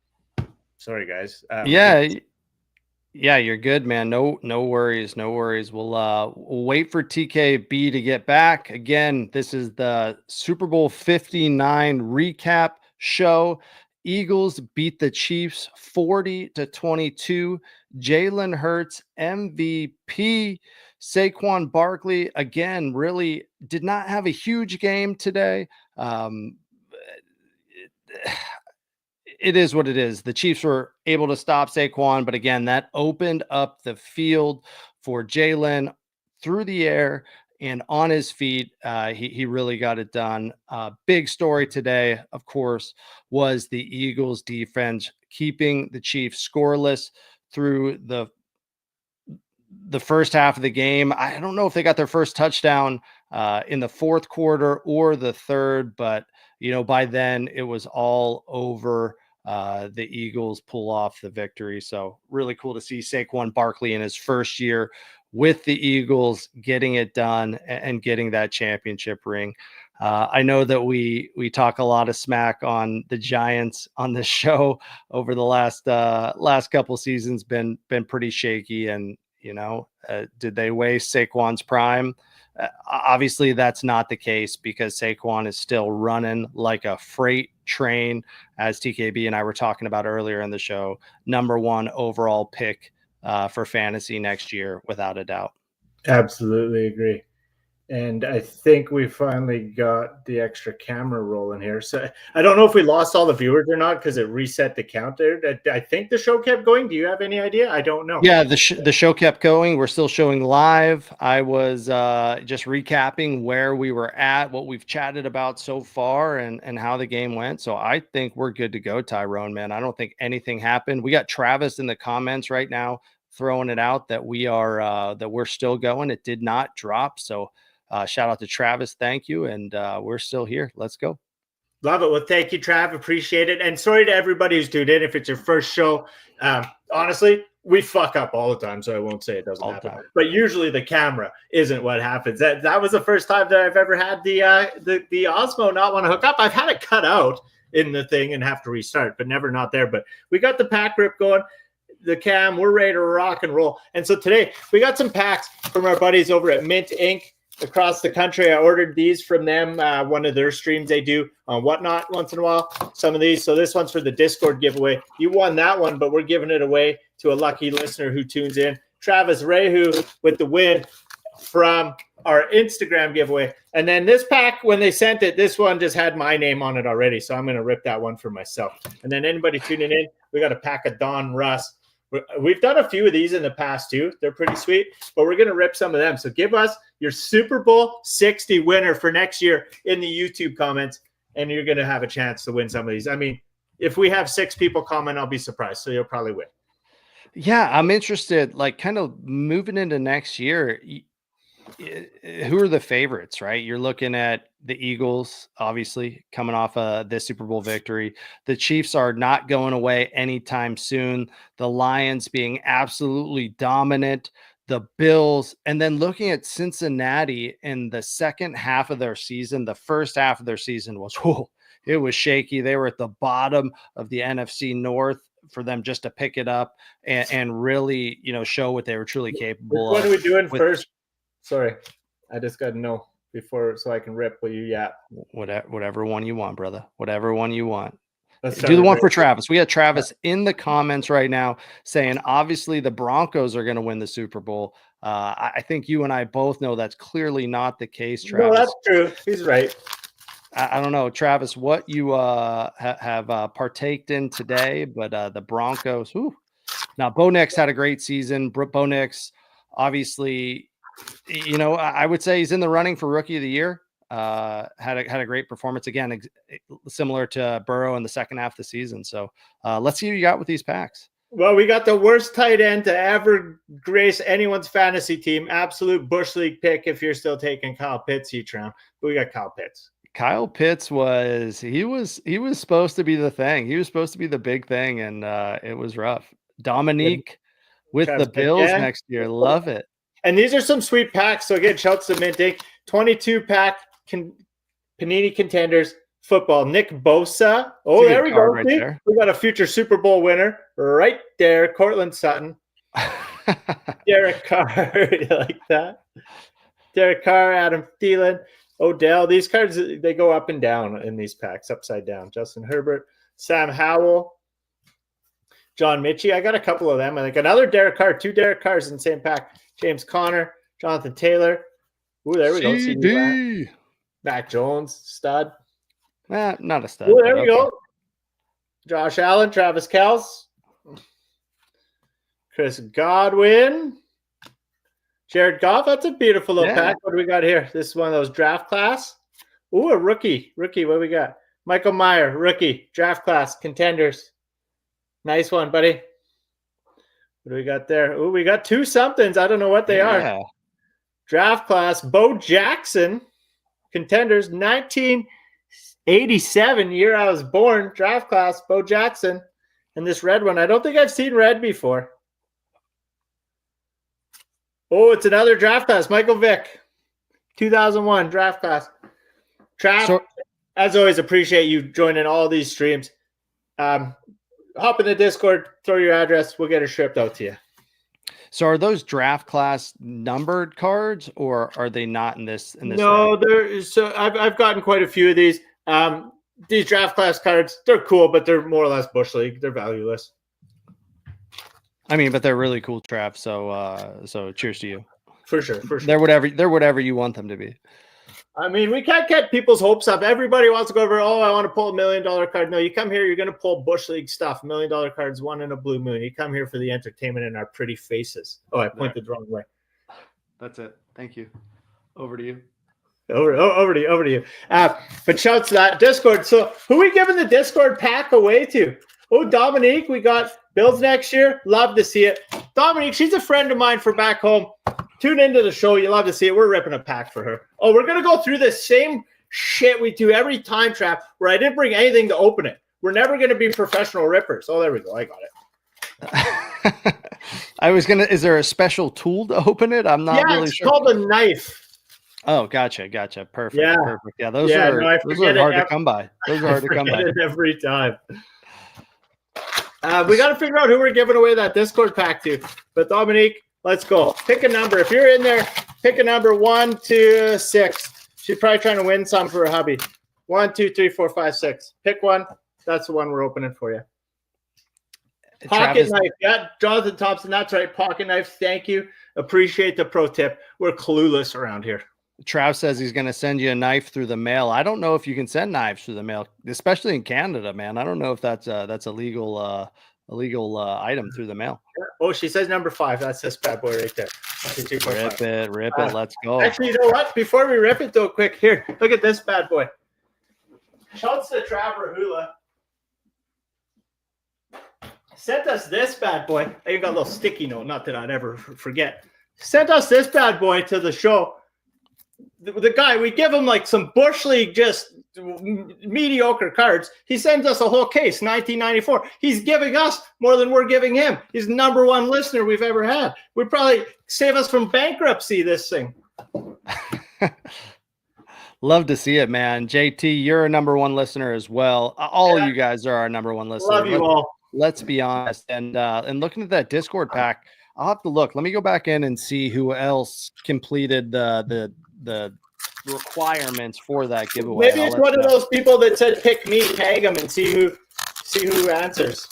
sorry, guys. Yeah, you're good, man. No worries. We'll wait for TKB to get back. Again, this is the Super Bowl 59 recap show. Eagles beat the Chiefs 40-22. Jalen Hurts MVP. Saquon Barkley, again, really did not have a huge game today. It is what it is. The Chiefs were able to stop Saquon, but again, that opened up the field for Jalen through the air and on his feet. He really got it done. Big story today, of course, was the Eagles defense keeping the Chiefs scoreless through the first half of the game. I don't know if they got their first touchdown in the fourth quarter or the third, but by then it was all over. The Eagles pull off the victory. So really cool to see Saquon Barkley in his first year with the Eagles getting it done and getting that championship ring. I know that we talk a lot of smack on the Giants on this show over the last couple seasons. Been pretty shaky, and did they waste Saquon's prime? Obviously, that's not the case because Saquon is still running like a freight train, as TKB and I were talking about earlier in the show. Number 1 overall pick for fantasy next year, without a doubt. Absolutely agree. And I think we finally got the extra camera rolling here. So I don't know if we lost all the viewers or not because it reset the count there. I think the show kept going. Do you have any idea? I don't know. Yeah, the show kept going. We're still showing live. I was just recapping where we were at, what we've chatted about so far, and how the game went. So I think we're good to go, Tyrone, man. I don't think anything happened. We got Travis in the comments right now throwing it out that we're still going. It did not drop. So shout out to Travis. Thank you. And we're still here. Let's go. Love it. Well, thank you, Trav. Appreciate it. And sorry to everybody who's tuned in. If it's your first show, honestly, we fuck up all the time, so I won't say it doesn't happen. But usually the camera isn't what happens. That was the first time that I've ever had the Osmo not want to hook up. I've had it cut out in the thing and have to restart, but never not there. But we got the pack rip going. The cam, we're ready to rock and roll. And so today we got some packs from our buddies over at Mint Inc. across the country. I ordered these from them. One of their streams they do on Whatnot once in a while. Some of these. So this one's for the Discord giveaway. You won that one, but we're giving it away to a lucky listener who tunes in. Travis Rehu with the win from our Instagram giveaway. And then this pack, when they sent it, this one just had my name on it already. So I'm going to rip that one for myself. And then anybody tuning in, we got a pack of Don Russ. We've done a few of these in the past too. They're pretty sweet, but we're going to rip some of them. So give us your Super Bowl 60 winner for next year in the YouTube comments, and you're going to have a chance to win some of these. I mean, if we have 6 people comment, I'll be surprised. So you'll probably win. Yeah, I'm interested, like kind of moving into next year. Who are the favorites, right? You're looking at the Eagles, obviously coming off this Super Bowl victory. The Chiefs are not going away anytime soon. The Lions being absolutely dominant. The Bills, and then looking at Cincinnati in the second half of their season. The first half of their season was, it was shaky. They were at the bottom of the NFC North. For them just to pick it up and really, show what they were truly capable of. What are we doing first? Sorry, I just got to know before so I can rip what you yap. Whatever one you want, brother. Whatever one you want. Let's do the one for Travis. We got Travis in the comments right now saying, obviously, the Broncos are going to win the Super Bowl. I think you and I both know that's clearly not the case, Travis. No, that's true. He's right. I don't know, Travis, what you have partaked in today, but the Broncos. Now, Bo Nix had a great season. Bo Nix, obviously, I would say he's in the running for Rookie of the Year. Had a great performance again, similar to Burrow in the second half of the season. So let's see what you got with these packs. Well, we got the worst tight end to ever grace anyone's fantasy team. Absolute Bushleague pick if you're still taking Kyle Pitts each round. But we got Kyle Pitts. Kyle Pitts was supposed to be the thing. He was supposed to be the big thing, and it was rough. Dominique with the Bills next year. Love it. And these are some sweet packs. So again, shouts to Mint Inc. 22-pack Panini Contenders football. Nick Bosa. Oh, there we go. Right there. We got a future Super Bowl winner right there. Cortland Sutton. Derek Carr. You like that? Derek Carr, Adam Thielen. Odell. These cards, they go up and down in these packs, upside down. Justin Herbert, Sam Howell, John Mitchie. I got a couple of them. I think another Derek Carr, 2 Derek Carrs in the same pack. James Conner, Jonathan Taylor. Ooh, there we go. CD. Mac Jones, stud. Not a stud. Ooh, there we go. Josh Allen, Travis Kelce, Chris Godwin. Jared Goff, that's a beautiful little pack. What do we got here? This is one of those draft class. Ooh, a rookie. What do we got? Michael Meyer, rookie, draft class, contenders. Nice one, buddy. What do we got there? Ooh, we got 2 somethings. I don't know what they are. Draft class, Bo Jackson, contenders, 1987, year I was born. Draft class, Bo Jackson. And this red one, I don't think I've seen red before. Oh, it's another draft class. Michael Vick, 2001 draft class. Trav, So- as always, appreciate you joining all these streams. Hop in the Discord, throw your address, we'll get it shipped out to you. So are those draft class numbered cards, or are they not in this? No, I've gotten quite a few of these. These draft class cards, they're cool, but they're more or less Bush League. They're valueless. I mean, but they're really cool, Trav. So cheers to you. For sure. They're whatever you want them to be. I mean, we can't get people's hopes up. Everybody wants to go over, I want to pull $1 million card. No, you come here, you're going to pull Bush League stuff. $1 million cards, one in a blue moon. You come here for the entertainment and our pretty faces. Oh, I pointed the wrong way. That's it. Thank you. Over to you. Over to you. But shouts to that Discord. So who we giving the Discord pack away to? Oh, Dominique, we got Bills next year. Love to see it. Dominique, she's a friend of mine for back home. Tune into the show. You love to see it. We're ripping a pack for her. Oh, we're going to go through the same shit we do every time, Trap, where I didn't bring anything to open it. We're never going to be professional rippers. Oh, there we go. I got it. Is there a special tool to open it? I'm not really it's sure. Called a knife. Oh, gotcha. Perfect. Yeah. Perfect. Yeah, those are hard to come by. Those are hard to come by. Every time. We got to figure out who we're giving away that Discord pack to. But Dominique, let's go. Pick a number. If you're in there, pick a number 1 to 6. She's probably trying to win some for her hubby. 1, 2, 3, 4, 5, 6. Pick one. That's the one we're opening for you. Pocket knife. Yeah, Jonathan Thompson. That's right. Pocket knife. Thank you. Appreciate the pro tip. We're clueless around here. Trav says he's going to send you a knife through the mail. I don't know if you can send knives through the mail, especially in Canada, man. I don't know if that's a legal item through the mail. Oh, she says number 5. That's this bad boy right there. Rip it. Let's go. Actually, you know what? Before we rip it, though, quick here. Look at this bad boy. Shouts to Trav Rahula. Sent us this bad boy. I even got a little sticky note. Not that I'd ever forget. Sent us this bad boy to the show. The guy, we give him like some Bush League, just mediocre cards. He sends us a whole case, 1994. He's giving us more than we're giving him. He's the number 1 listener we've ever had. We'd probably save us from bankruptcy, this thing. Love to see it, man. JT, you're a number 1 listener as well. All of you guys are our number 1 listener. Love you all. Let's be honest. And looking at that Discord pack, I'll have to look. Let me go back in and see who else completed the requirements for that giveaway. Maybe it's one of those people that said pick me, tag them, and see who answers.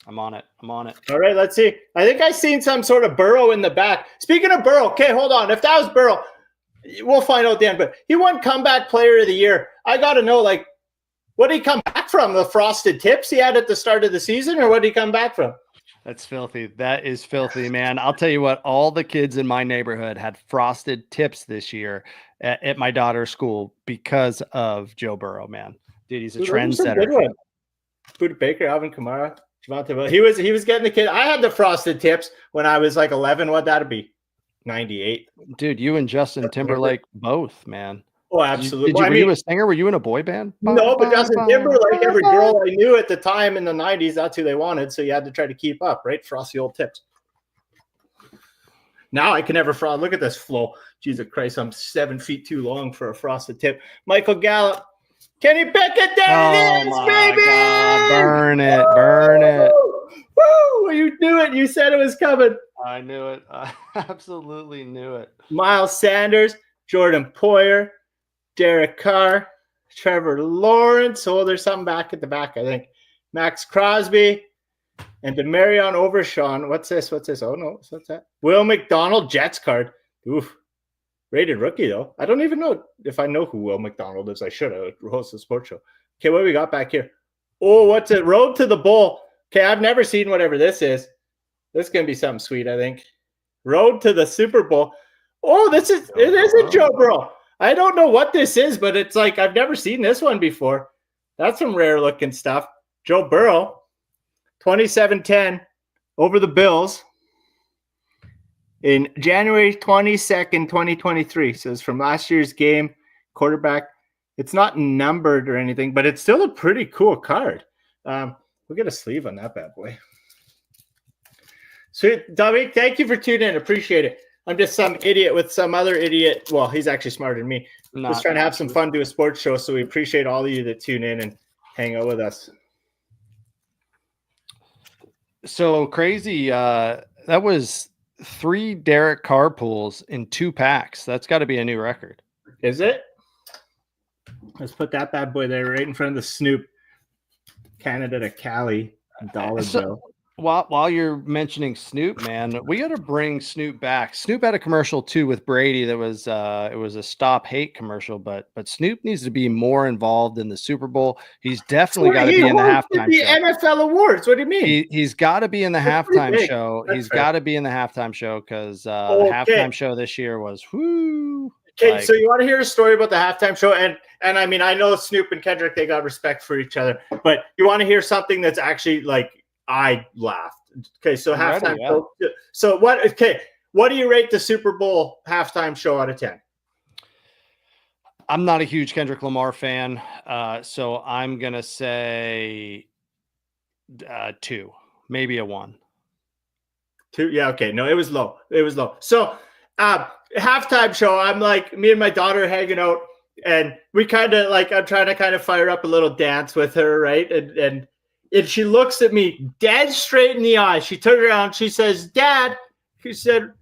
I'm on it. All right, let's see. I think I seen some sort of Burrow in the back. Speaking of Burrow, okay, hold on. If that was Burrow, we'll find out then. But he won comeback player of the year. I got to know, like, what did he come back from? The frosted tips he had at the start of the season, or what did he come back from? That's filthy. That is filthy, man. I'll tell you what, all the kids in my neighborhood had frosted tips this year at my daughter's school because of Joe Burrow, man. Dude, he's a trendsetter. Buda Baker, Alvin Kamara, Javonte Williams. He was getting the kid. I had the frosted tips when I was like 11. What'd that be? 98. Dude, you and Justin Timberlake both, man. Oh, absolutely. Were you a singer? Were you in a boy band? No, but Justin Timberlake, every girl I knew at the time in the 90s, that's who they wanted. So you had to try to keep up, right? Frosty old tips. Now I can never frost. Look at this flow. Jesus Christ, I'm 7 feet too long for a frosted tip. Michael Gallup. Can you pick it? There it is, baby! God. Burn it. Woo! You knew it. You said it was coming. I knew it. I absolutely knew it. Miles Sanders, Jordan Poyer, Derek Carr, Trevor Lawrence. Oh, there's something back at the back, I think. Max Crosby and Demarion Overshawn. What's this? Oh, no. What's that? Will McDonald, Jets card. Oof. Rated rookie, though. I don't even know if I know who Will McDonald is. I should have hosted a sports show. Okay, what do we got back here? Oh, what's it? Road to the Bowl. Okay, I've never seen whatever this is. This is going to be something sweet, I think. Road to the Super Bowl. Oh, it is a Joe Burrow. I don't know what this is, but it's like I've never seen this one before. That's some rare looking stuff. Joe Burrow, 27-10 over the Bills in January 22nd, 2023. So it's from last year's game, quarterback. It's not numbered or anything, but it's still a pretty cool card. We'll get a sleeve on that bad boy. Sweet. Dominic, thank you for tuning in. Appreciate it. I'm just some idiot with some other idiot. Well, he's actually smarter than me. Just trying to have some fun, do a sports show. So we appreciate all of you that tune in and hang out with us. So crazy. That was 3 Derek Carr pulls in 2 packs. That's got to be a new record. Is it? Let's put that bad boy there right in front of the Snoop Canada to Cali dollar bill. While you're mentioning Snoop, man, we got to bring Snoop back. Snoop had a commercial too with Brady that was it was a stop hate commercial, but Snoop needs to be more involved in the Super Bowl. He's definitely got to be in the halftime show. NFL awards. What do you mean? He's got to be in the halftime show. He's got to be in the halftime show because the halftime show this year was whoo. Okay, so you want to hear a story about the halftime show? And I mean, I know Snoop and Kendrick, they got respect for each other, but you want to hear something that's actually like I laughed. Okay, so halftime show. So what? Okay, what do you rate the Super Bowl halftime show out of 10? I'm not a huge Kendrick Lamar fan, so I'm gonna say 2, maybe a 1. 2? Yeah, okay. No, it was low. So halftime show, I'm like, me and my daughter hanging out, and we kind of like, I'm trying to kind of fire up a little dance with her, right? And she looks at me dead straight in the eye. She turned around, she says, Dad, she said,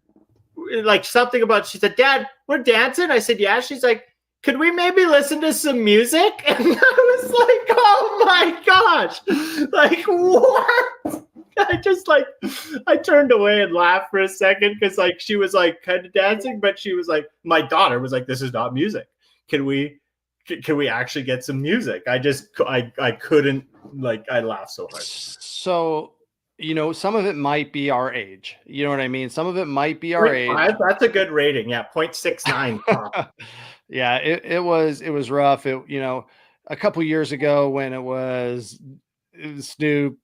like something about, she said, Dad, we're dancing. I said, yeah. She's like, could we maybe listen to some music? And I was like, oh my gosh, like what? I turned away and laughed for a second because like she was like kind of dancing, but she was like, my daughter was like, this is not music. Can we actually get some music? I couldn't, like, I laughed so hard. So, you know, some of it might be our age. You know what I mean? Some of it might be our age. That's a good rating. Yeah. 0.69. Yeah, it was rough. It, you know, a couple years ago when it was Snoop,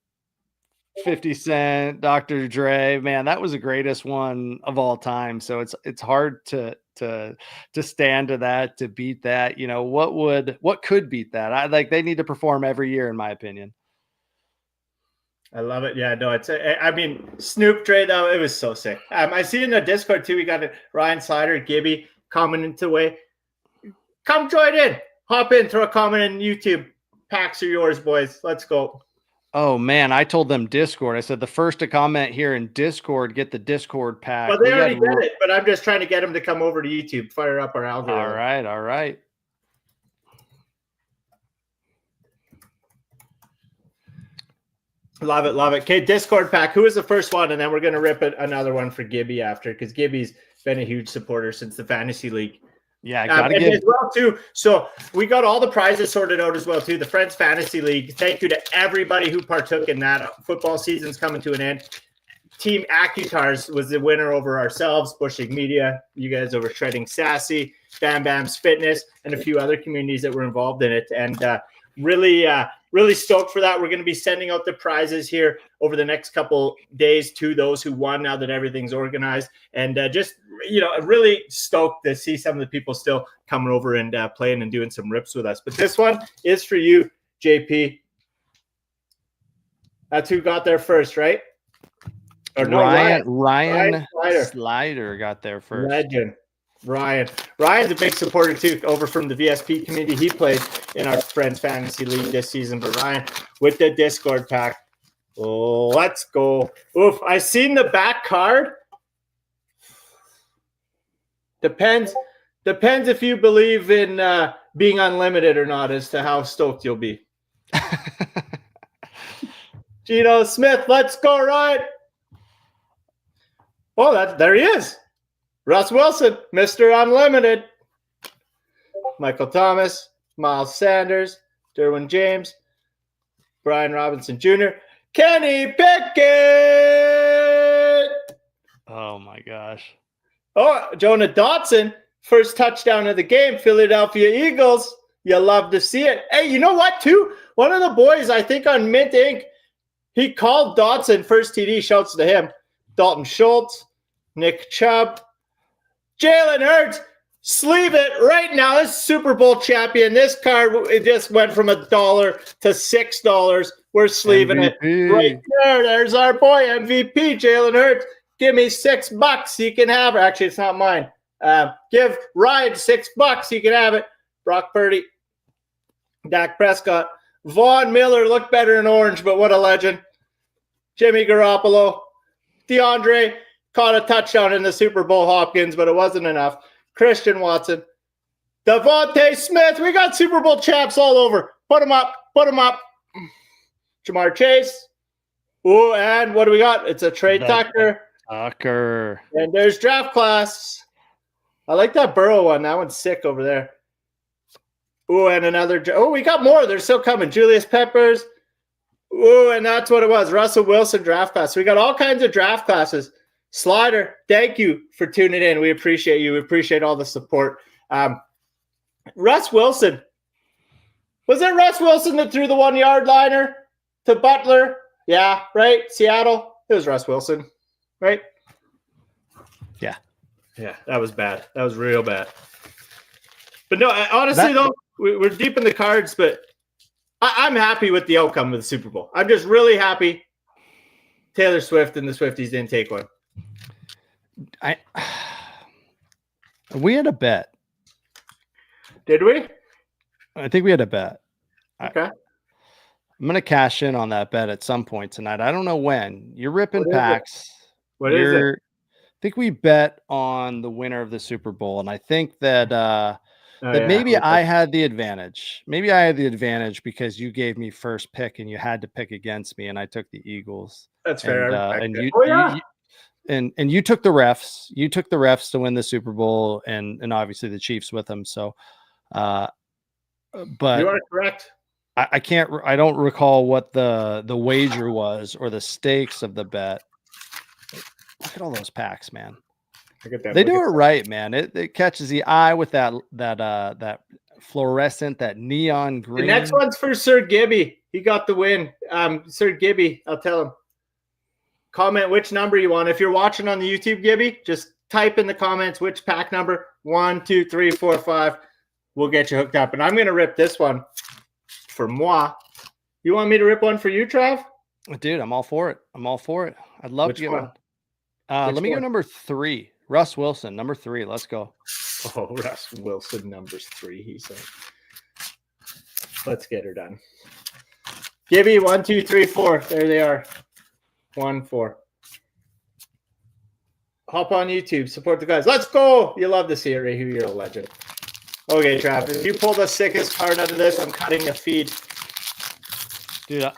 50 Cent, Dr. Dre, man, that was the greatest one of all time. So it's hard to stand to that, to beat that. You know, what could beat that? They need to perform every year, in my opinion. I love it. Yeah, no, I mean, Snoop, Dre, though, it was so sick. I see in the Discord too, we got Ryan Slider, Gibby commenting away. Come join in, hop in, throw a comment in YouTube. Packs are yours, boys. Let's go. Oh man, I told them Discord. I said the first to comment here in Discord, get the Discord pack. Well, they already did it, but I'm just trying to get them to come over to YouTube, fire up our algorithm. All right. Love it. Okay, Discord pack. Who was the first one? And then we're going to rip another one for Gibby after, because Gibby's been a huge supporter since the Fantasy League. Yeah, I gotta get as well too. So we got all the prizes sorted out as well too. The Friends Fantasy League. Thank you to everybody who partook in that. Football season's coming to an end. Team Accutars was the winner over ourselves. Bushleague Media, you guys over Shredding Sassy, Bam Bam's Fitness, and a few other communities that were involved in it. And really stoked for that. We're going to be sending out the prizes here over the next couple days to those who won now that everything's organized. And just, you know, really stoked to see some of the people still coming over and playing and doing some rips with us. But this one is for you, JP. That's who got there first, right? Or no, Ryan Slider got there first. Legend. Ryan's a big supporter too, over from the VSP community. He played in our Friends Fantasy League this season. But Ryan with the Discord pack. Let's go. Oof, I seen the back card. Depends if you believe in being unlimited or not as to how stoked you'll be. Gino Smith, let's go, Ryan. Oh, there he is. Russ Wilson, Mr. Unlimited. Michael Thomas, Miles Sanders, Derwin James, Brian Robinson Jr., Kenny Pickett. Oh, my gosh. Oh, Jonah Dotson, first touchdown of the game, Philadelphia Eagles. You love to see it. Hey, you know what, too? One of the boys, I think on Mint Inc., he called Dotson first TD. Shouts to him. Dalton Schultz, Nick Chubb, Jalen Hurts, sleeve it right now. This Super Bowl champion. This card, it just went from $1 to $6. We're sleeving MVP. it right there. There's our boy MVP, Jalen Hurts. Give me $6. You can have it. Actually, it's not mine. Give Ryan $6. You can have it. Brock Purdy, Dak Prescott, Von Miller looked better in orange, but what a legend. Jimmy Garoppolo, DeAndre caught a touchdown in the Super Bowl, Hopkins, but it wasn't enough. Christian Watson, Devontae Smith. We got Super Bowl champs all over. Put them up. Put them up. Jamar Chase. Oh, and what do we got? It's a Trey Tucker. Tucker. And there's draft class. I like that Burrow one. That one's sick over there. Oh, and another. Oh, we got more. They're still coming. Julius Peppers. Oh, and that's what it was. Russell Wilson draft class. We got all kinds of draft classes. Slider, thank you for tuning in. We appreciate you. We appreciate all the support. Russ Wilson. Was it Russ Wilson that threw the 1 yard liner to Butler? Yeah, right? Seattle. It was Russ Wilson, right? Yeah. Yeah, that was bad. That was real bad. But no, honestly, though, we're deep in the cards, but I'm happy with the outcome of the Super Bowl. I'm just really happy Taylor Swift and the Swifties didn't take one. We had a bet. Did we? I think we had a bet. Okay. I'm going to cash in on that bet at some point tonight. I don't know when. You're ripping packs. What is it? I think we bet on the winner of the Super Bowl, and I think that maybe I had the advantage. Maybe I had the advantage because you gave me first pick and you had to pick against me, and I took the Eagles. That's fair. And you took the refs. You took the refs to win the Super Bowl, and obviously the Chiefs with them. So, but you are correct. I can't. I don't recall what the wager was or the stakes of the bet. Look at all those packs, man. They do it right, man. It catches the eye with that fluorescent, that neon green. The next one's for Sir Gibby. He got the win. Sir Gibby, I'll tell him. Comment which number you want. If you're watching on the YouTube, Gibby, just type in the comments which pack number. 1, 2, 3, 4, 5. We'll get you hooked up. And I'm going to rip this one for moi. You want me to rip one for you, Trav? Dude, I'm all for it. I'd love to get one. Let me go number 3. Russ Wilson, number 3. Let's go. Oh, Russ Wilson, number 3, he said. Let's get her done. Gibby, 1, 2, 3, 4. There they are. 1, 4. Hop on YouTube. Support the guys. Let's go. You love to see it, Ray. You're a legend. Okay, Trav. If you pull the sickest card out of this, I'm cutting a feed. Dude,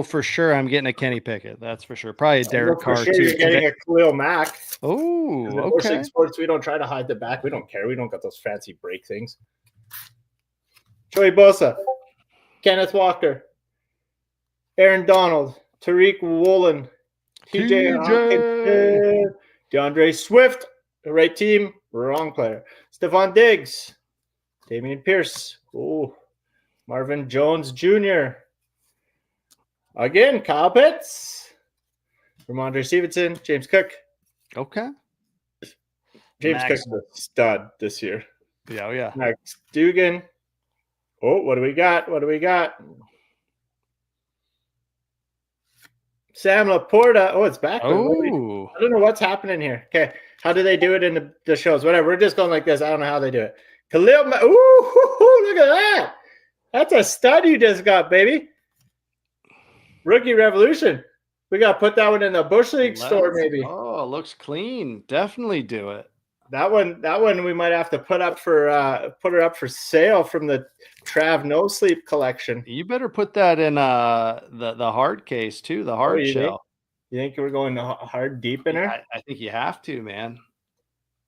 for sure I'm getting a Kenny Pickett. That's for sure. Probably a Derek Carr, too. You're getting a Khalil Mack. Oh, okay. Bushleague Sports, we don't try to hide the back. We don't care. We don't got those fancy break things. Joey Bosa, Kenneth Walker, Aaron Donald, Tariq Woolen, TJ Hawkins, DeAndre Swift, the right team, wrong player. Stephon Diggs, Damian Pierce, Marvin Jones Jr., again, Kyle Pitts, Ramondre Stevenson, James Cook. Okay. James Cook's a stud this year. Yeah. Max Dugan. Oh, what do we got? Sam Laporta. Oh, it's back. Oh. I don't know what's happening here. Okay. How do they do it in the shows? Whatever. We're just going like this. I don't know how they do it. Khalil. Look at that. That's a stud you just got, baby. Rookie Revolution. We got to put that one in the Bushleague store, maybe. Oh, it looks clean. Definitely do it. That one we might have to put her up for sale from the Trav No Sleep collection. You better put that in the hard case too, the hard shell. You think we're going hard deep in her? I think you have to, man.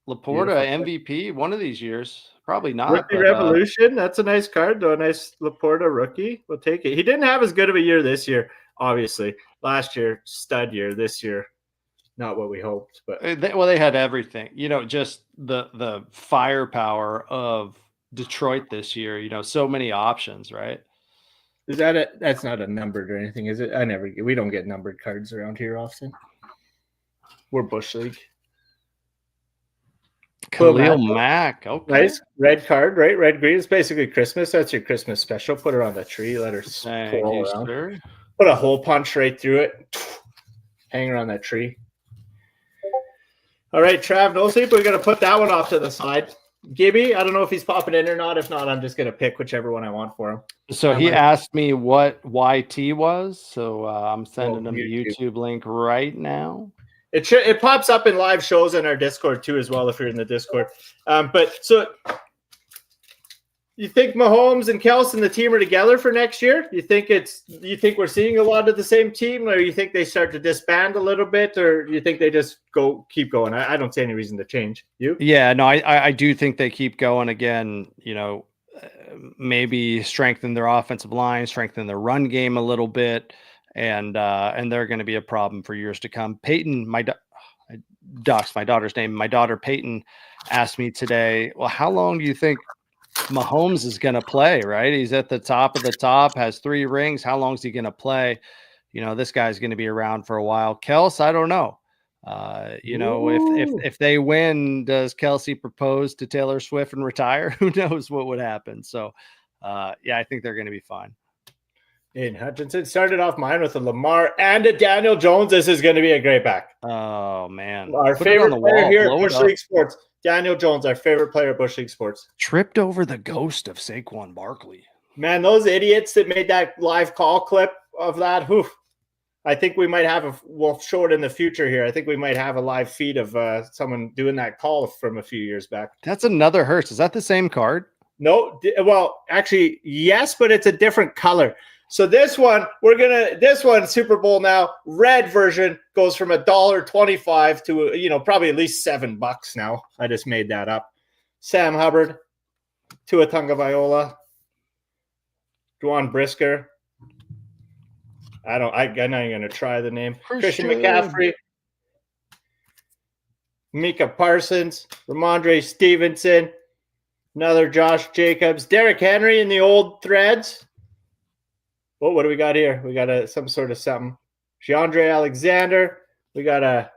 Laporta MVP one of these years. Probably not. Rookie Revolution. That's a nice card, though. A nice Laporta rookie. We'll take it. He didn't have as good of a year this year, obviously. Last year, stud year. This year, not what we hoped. But they had everything. Just the firepower of Detroit this year. So many options, right? Is that it? That's not a numbered or anything, is it? We don't get numbered cards around here often. We're Bush League. Khalil Mack. Okay. Nice red card, right? Red green. It's basically Christmas. That's your Christmas special. Put her on the tree. Let her swirl around. Sir. Put a hole punch right through it. Hang her on that tree. All right, Trav, no sleep. We're going to put that one off to the side. Gibby, I don't know if he's popping in or not. If not, I'm just going to pick whichever one I want for him. So he asked me what YT was. So I'm sending him the YouTube. YouTube link right now. It pops up in live shows in our Discord too, as well, if you're in the Discord. But so you think Mahomes and Kelsey and the team are together for next year? You think we're seeing a lot of the same team, or you think they start to disband a little bit, or you think they just keep going? I don't see any reason to change. You? Yeah, no, I do think they keep going again. You know, maybe strengthen their offensive line, strengthen their run game a little bit, and they're going to be a problem for years to come. Peyton, my daughter's name. My daughter Peyton asked me today, well, how long do you think Mahomes is going to play? Right, he's at the top of the top, has 3 rings. How long is he going to play? You know, this guy's going to be around for a while. Kels, I don't know. You know, if they win, does Kelsey propose to Taylor Swift and retire? Who knows what would happen? So, yeah, I think they're going to be fine. In Hutchinson started off mine with a Lamar and a Daniel Jones. This is going to be a great back. Oh man, our favorite player here at Bushleague Sports, Daniel Jones, our favorite player at Bushleague Sports. Tripped over the ghost of Saquon Barkley. Man, those idiots that made that live call clip of that. Whew, I think we might we'll show it in the future here. I think we might have a live feed of someone doing that call from a few years back. That's another Hurst. Is that the same card? No, well, actually, yes, but it's a different color. So this one, Super Bowl now, red version goes from $1.25 to, probably at least $7 now. I just made that up. Sam Hubbard, Tua Tagovailoa, Dwan Brisker. I'm not even going to try the name. Christian McCaffrey, Micah Parsons, Ramondre Stevenson, another Josh Jacobs, Derrick Henry in the old threads. Oh, what do we got here? We got some sort of something. Jeandre Alexander. We got a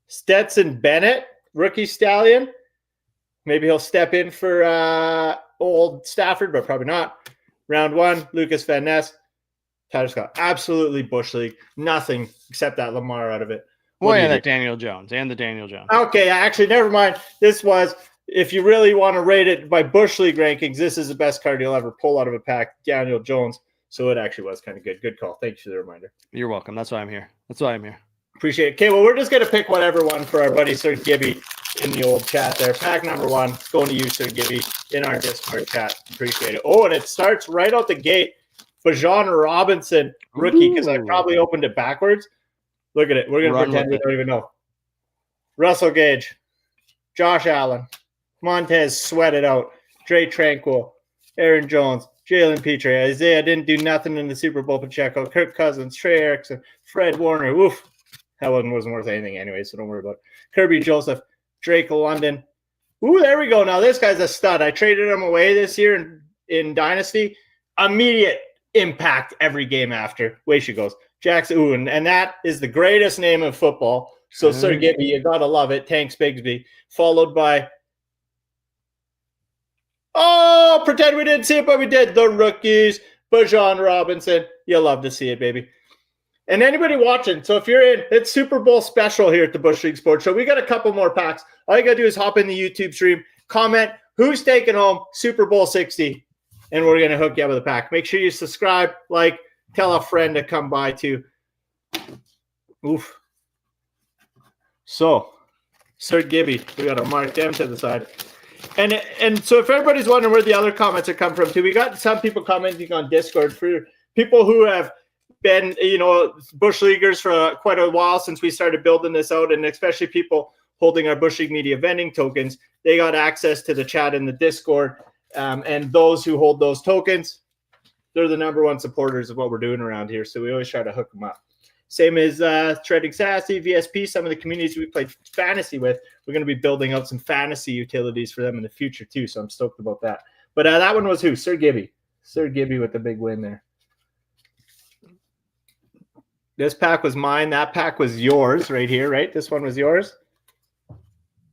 Stetson Bennett, rookie stallion. Maybe he'll step in for old Stafford, but probably not. Round 1, Lucas Van Ness. Tyler Scott. Absolutely Bush League. Nothing except that Lamar out of it. Well, and that Daniel Jones. Okay, actually, never mind. This was, if you really want to rate it by Bush League rankings, this is the best card you'll ever pull out of a pack, Daniel Jones. So it actually was kind of good. Good call. Thanks for the reminder. You're welcome. That's why I'm here. Appreciate it. Okay, well, we're just going to pick whatever one for our buddy Sir Gibby in the old chat there. Pack number 1, it's going to you, Sir Gibby, in our Discord chat. Appreciate it. Oh, and it starts right out the gate. Bijan Robinson, rookie, because I probably opened it backwards. Look at it. We're going to pretend we don't even know. Russell Gage, Josh Allen, Montez sweated out, Dre Tranquil, Aaron Jones, Jalen Petrie, Isaiah didn't do nothing in the Super Bowl. Pacheco, Kirk Cousins, Trey Erickson, Fred Warner. Oof, that one wasn't worth anything anyway, so don't worry about it. Kirby Joseph, Drake London. Ooh, there we go. Now this guy's a stud. I traded him away this year in Dynasty. Immediate impact every game after. Way she goes. Jackson. Ooh, and that is the greatest name in football. So Sir Gibby, you gotta love it. Tanks Bigsby, followed by. Oh, pretend we didn't see it, but we did. The rookies, Bijan Robinson. You'll love to see it, baby. And anybody watching, so if you're in, it's Super Bowl special here at the Bush League Sports Show. We got a couple more packs. All you got to do is hop in the YouTube stream, comment who's taking home Super Bowl 60, and we're going to hook you up with a pack. Make sure you subscribe, like, tell a friend to come by too. Oof. So, Sir Gibby, we got to mark them to the side. And so if everybody's wondering where the other comments are coming from too, we got some people commenting on Discord for people who have been, Bush Leaguers for quite a while since we started building this out, and especially people holding our Bush League Media vending tokens. They got access to the chat in the Discord, and those who hold those tokens, they're the number 1 supporters of what we're doing around here. So we always try to hook them up. Same as Treading Sassy, VSP, some of the communities we played fantasy with. We're going to be building out some fantasy utilities for them in the future too, so I'm stoked about that. But that one was who? Sir Gibby. Sir Gibby with the big win there. This pack was mine. That pack was yours right here, right? This one was yours.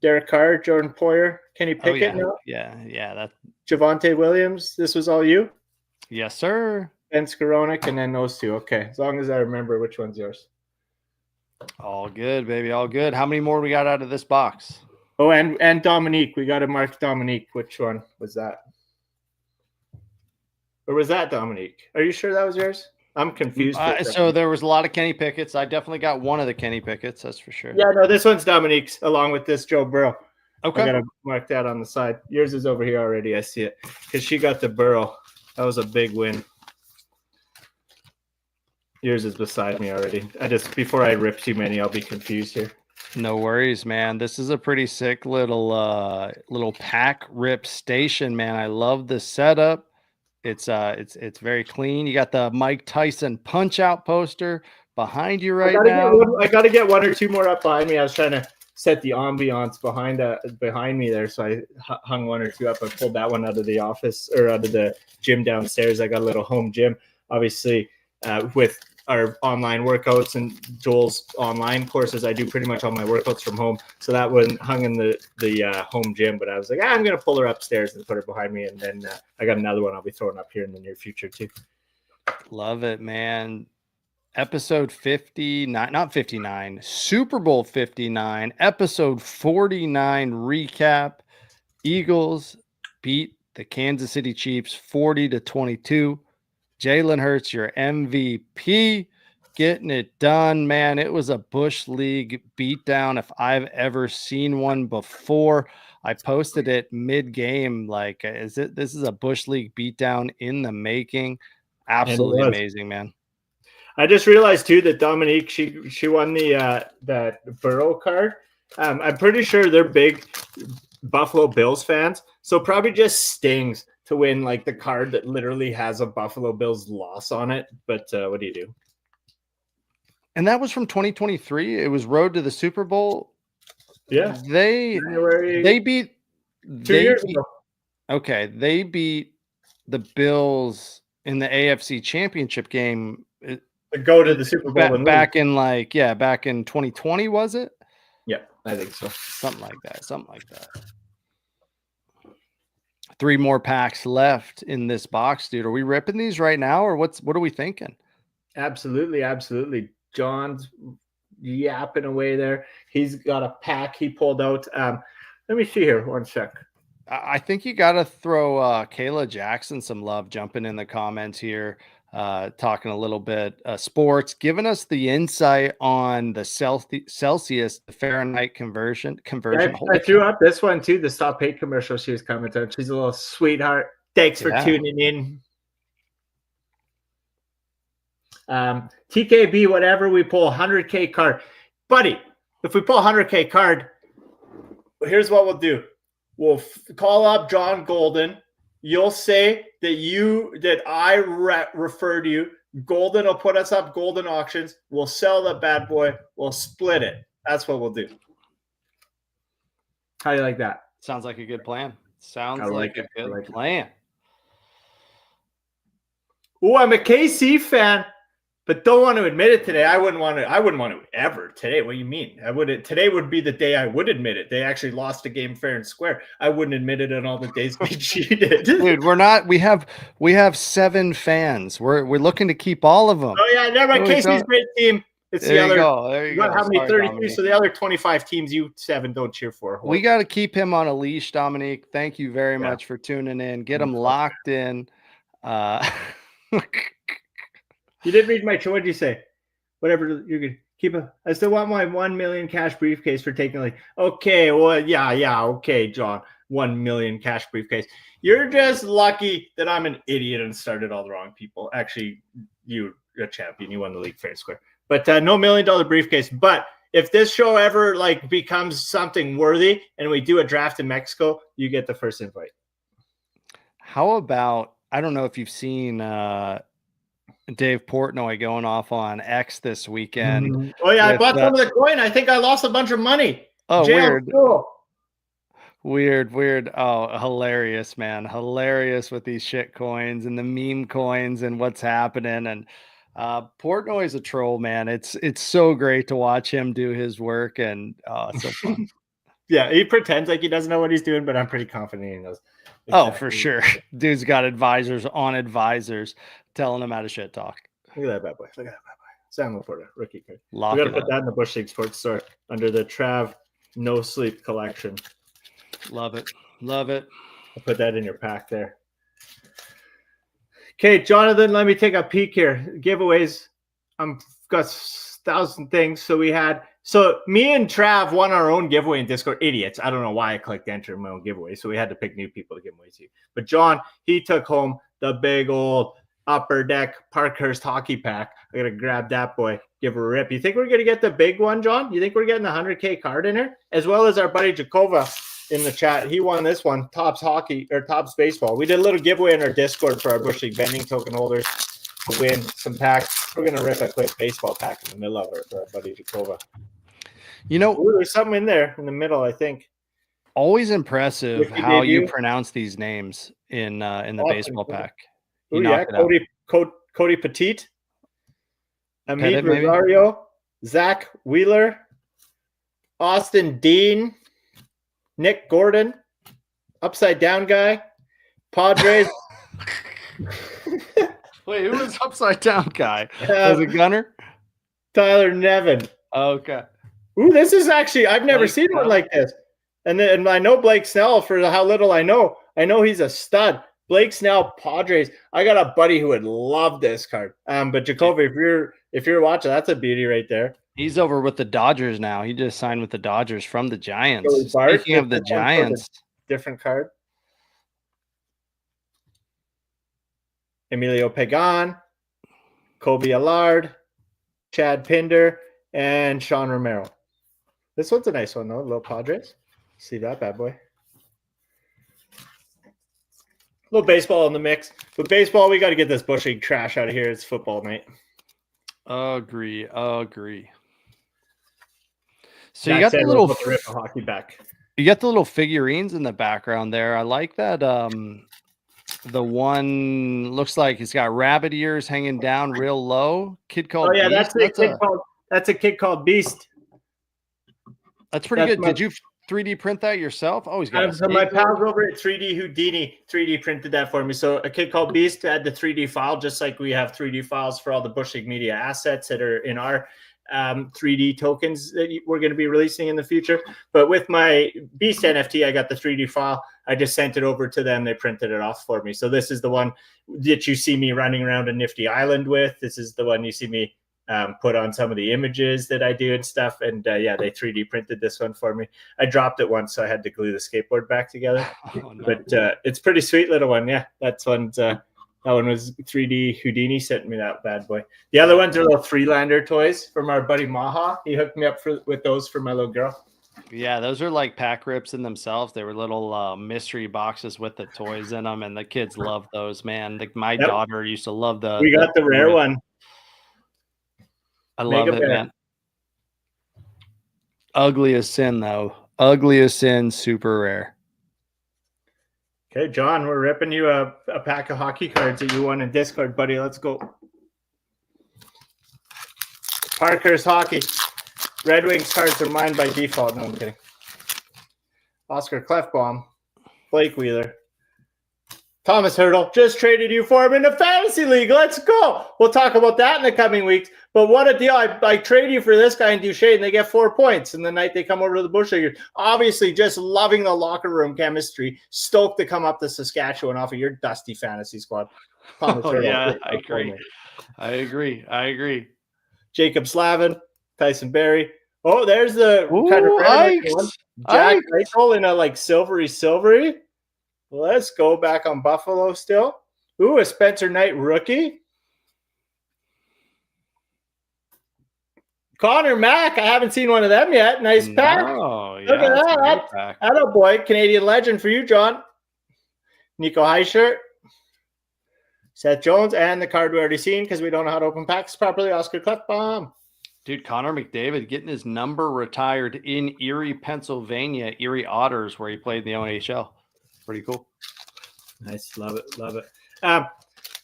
Derek Carr, Jordan Poyer, Kenny Pickett. Oh, yeah. That Javonte Williams. This was all you? Yes, sir. Ben Skowronek, and then those two. Okay, as long as I remember which one's yours. All good, baby. All good. How many more we got out of this box? Oh, and Dominique. We got to mark Dominique. Which one was that? Or was that Dominique? Are you sure that was yours? I'm confused. So there was a lot of Kenny Pickett's. I definitely got one of the Kenny Pickett's. That's for sure. Yeah, no, this one's Dominique's along with this Joe Burrow. Okay. I got to mark that on the side. Yours is over here already. I see it. Because she got the Burrow. That was a big win. Yours is beside me already. Before I rip too many, I'll be confused here. No worries, man. This is a pretty sick little pack rip station, man. I love the setup. It's very clean. You got the Mike Tyson punch out poster behind you right now. I got to get one or two more up behind me. I was trying to set the ambiance behind me there, so I hung one or two up. I pulled that one out of the office or out of the gym downstairs. I got a little home gym, obviously, with our online workouts and Joel's online courses. I do pretty much all my workouts from home, so that one hung in the home gym. But I was like, I'm gonna pull her upstairs and put her behind me, and then I got another one I'll be throwing up here in the near future too. Love it, man. Episode 59, not 59, Super Bowl 59, episode 49 recap. Eagles beat the Kansas City Chiefs 40-22. Jalen Hurts, your MVP, getting it done, man. It was a Bushleague beatdown if I've ever seen one before. I posted it mid-game. Like, this is a Bushleague beatdown in the making. Absolutely amazing, man. I just realized too that Dominique, she won the that Burrow card. I'm pretty sure they're big Buffalo Bills fans, so probably just stings to win like the card that literally has a Buffalo Bills loss on it. But what do you do? And that was from 2023. It was Road to the Super Bowl. Yeah, they beat 2 years ago. Okay, they beat the Bills in the AFC Championship game. Go to the Super Bowl back in 2020, was it? Yeah, I think so. Something like that. 3 more packs left in this box, dude. Are we ripping these right now, or what are we thinking? Absolutely. John's yapping away there. He's got a pack he pulled out. Let me see here. One sec. I think you got to throw Kayla Jackson some love, jumping in the comments here, talking a little bit sports, giving us the insight on the Celsius, the Fahrenheit conversion. I threw up this one too, the Stop Hate commercial she was commenting on. She's a little sweetheart. Thanks for tuning in. TKB, whatever, we pull 100K card. Buddy, if we pull 100K card, here's what we'll do. We'll call up John Golden. You'll say that I referred you. Golden will put us up Golden Auctions. We'll sell the bad boy. We'll split it. That's what we'll do. How do you like that? Sounds like a good plan. Sounds like a good plan. Oh, I'm a KC fan, but don't want to admit it today. I wouldn't want to ever today. What do you mean? Today would be the day I would admit it. They actually lost a game fair and square. I wouldn't admit it on all the days we cheated. Dude, we're not. We have 7 fans. We're looking to keep all of them. Oh yeah, never mind. KC's great team. It's there the other. There you go. How many? Sorry, 32. Dominique. So the other 25 teams, you 7 don't cheer for. We got to keep him on a leash, Dominique. Thank you very much for tuning in. Get him locked in. You didn't read my show. What did you say? Whatever, you're good. I still want my 1 million cash briefcase for taking okay, well, yeah, okay, John. 1 million cash briefcase. You're just lucky that I'm an idiot and started all the wrong people. Actually, you're a champion. You won the league fair and square. But no $1 million briefcase. But if this show ever becomes something worthy and we do a draft in Mexico, you get the first invite. How about, I don't know if you've seen Dave Portnoy going off on X this weekend. Oh yeah, I bought some of the coin. I think I lost a bunch of money. Oh, weird. Weird. Oh, hilarious, man. Hilarious with these shit coins and the meme coins and what's happening. And Portnoy's a troll, man. It's so great to watch him do his work, and it's so fun. Yeah, he pretends like he doesn't know what he's doing, but I'm pretty confident he knows. Exactly. Oh, for sure. Dude's got advisors on advisors telling him how to shit talk. Look at that bad boy. Sam Laporta, rookie card. Lock We got to it put up. that in the Bushleague Sports Store under the Trav No Sleep collection. Love it. Love it. I'll put that in your pack there. Okay, Jonathan, let me take a peek here. Giveaways. Got 1,000 things. So me and Trav won our own giveaway in Discord. Idiots. I don't know why I clicked enter my own giveaway. So we had to pick new people to give away to. But John, he took home the big old Upper Deck Parkhurst hockey pack. I got to grab that boy, give her a rip. You think we're going to get the big one, John? You think we're getting the 100K card in here? As well as our buddy Jakova in the chat. He won this one, Tops Hockey or Tops Baseball. We did a little giveaway in our Discord for our Bush League vending token holders to win some packs. We're going to rip a quick baseball pack in the middle of it for our buddy Jakova. You know, Ooh, there's something in there in the middle, I think. always impressive Rookie how debut. you pronounce these names in the baseball pack. You Oh, yeah, knocked it out. Cody Petit, Amit Pettit, maybe? Rosario, Zach Wheeler, Austin Dean, Nick Gordon, Upside Down Guy, Padres. Wait, who was upside down guy? Was it Gunner? Tyler Nevin. Okay. Ooh, this is actually, I've never Blake seen one Snell. like this. And I know Blake Snell for how little I know. I know he's a stud. Blake Snell, Padres. I got a buddy who would love this card. But Jacoby, if you're watching, that's a beauty right there. He's over with the Dodgers now. He just signed with the Dodgers from the Giants. Joey Bart, Speaking of the this one's for the Giants, different card. Emilio Pagan, Kobe Allard, Chad Pinder, and Sean Romero. This one's a nice one, though. Little Padres. See that bad boy. Little baseball in the mix. With baseball, we got to get this Bush League trash out of here. It's football night. agree. So That you got said, the we're little about to rip a hockey back. you got the little figurines in the background there. I like that. The one looks like he's got rabbit ears hanging down real low. Kid called Oh yeah, Beast. that's a kid called Beast. That's pretty that's good. my- Did you 3D print that yourself? Oh, he's got a So my skateboard. pals over at 3D Houdini 3D printed that for me. So a kid called Beast had the 3D file, just like we have 3D files for all the Bush League Media assets that are in our 3D tokens that we're going to be releasing in the future. But with my Beast NFT, I got the 3D file. I just sent it over to them. They printed it off for me. So this is the one that you see me running around a Nifty Island with. This is the one you see me put on some of the images that I do and stuff. And yeah, they 3D printed this one for me. I dropped it once, so I had to glue the skateboard back together. Oh, no. But it's pretty sweet little one. Yeah, that one was 3D Houdini sent me that bad boy. The other ones are little Freelander toys from our buddy Maha. He hooked me up with those for my little girl. Yeah, those are like pack rips in themselves. They were little mystery boxes with the toys in them, and the kids love those, man. Like my Yep. daughter used to love the. We got the rare one. I love Mega it, Bear. man. Ugly as sin, though. Ugly as sin, super rare. Okay, John, we're ripping you a pack of hockey cards that you won in Discord, buddy. Let's go. Parker's Hockey. Red Wings cards are mine by default. No, I'm kidding. Oscar Clefbaum. Blake Wheeler. Thomas Hurdle. Just traded you for him in the fantasy league. Let's go. We'll talk about that in the coming weeks. But what a deal. I trade you for this guy in Duchesne, and they get 4 points. And the night they come over to the Bushleague. Obviously, just loving the locker room chemistry. Stoked to come up to Saskatchewan off of your dusty fantasy squad. Thomas Oh, Hurdle. yeah, I agree. Jacob Slavin, Tyson Berry. Oh, there's the Ooh, kind of rare Ikes. one. Jack Ikes. Eichel in a like silvery. Let's go back on Buffalo still. Ooh, a Spencer Knight rookie. Connor Mack. I haven't seen one of them yet. Nice pack. Oh, yeah. Look at that's a that. great pack. Attaboy. Canadian legend for you, John. Nico Heischer. Seth Jones. And the card we already seen because we don't know how to open packs properly. Oscar Klefbom. Dude, Connor McDavid getting his number retired in Erie, Pennsylvania, Erie Otters, where he played in the OHL. Pretty cool. Nice. Love it. How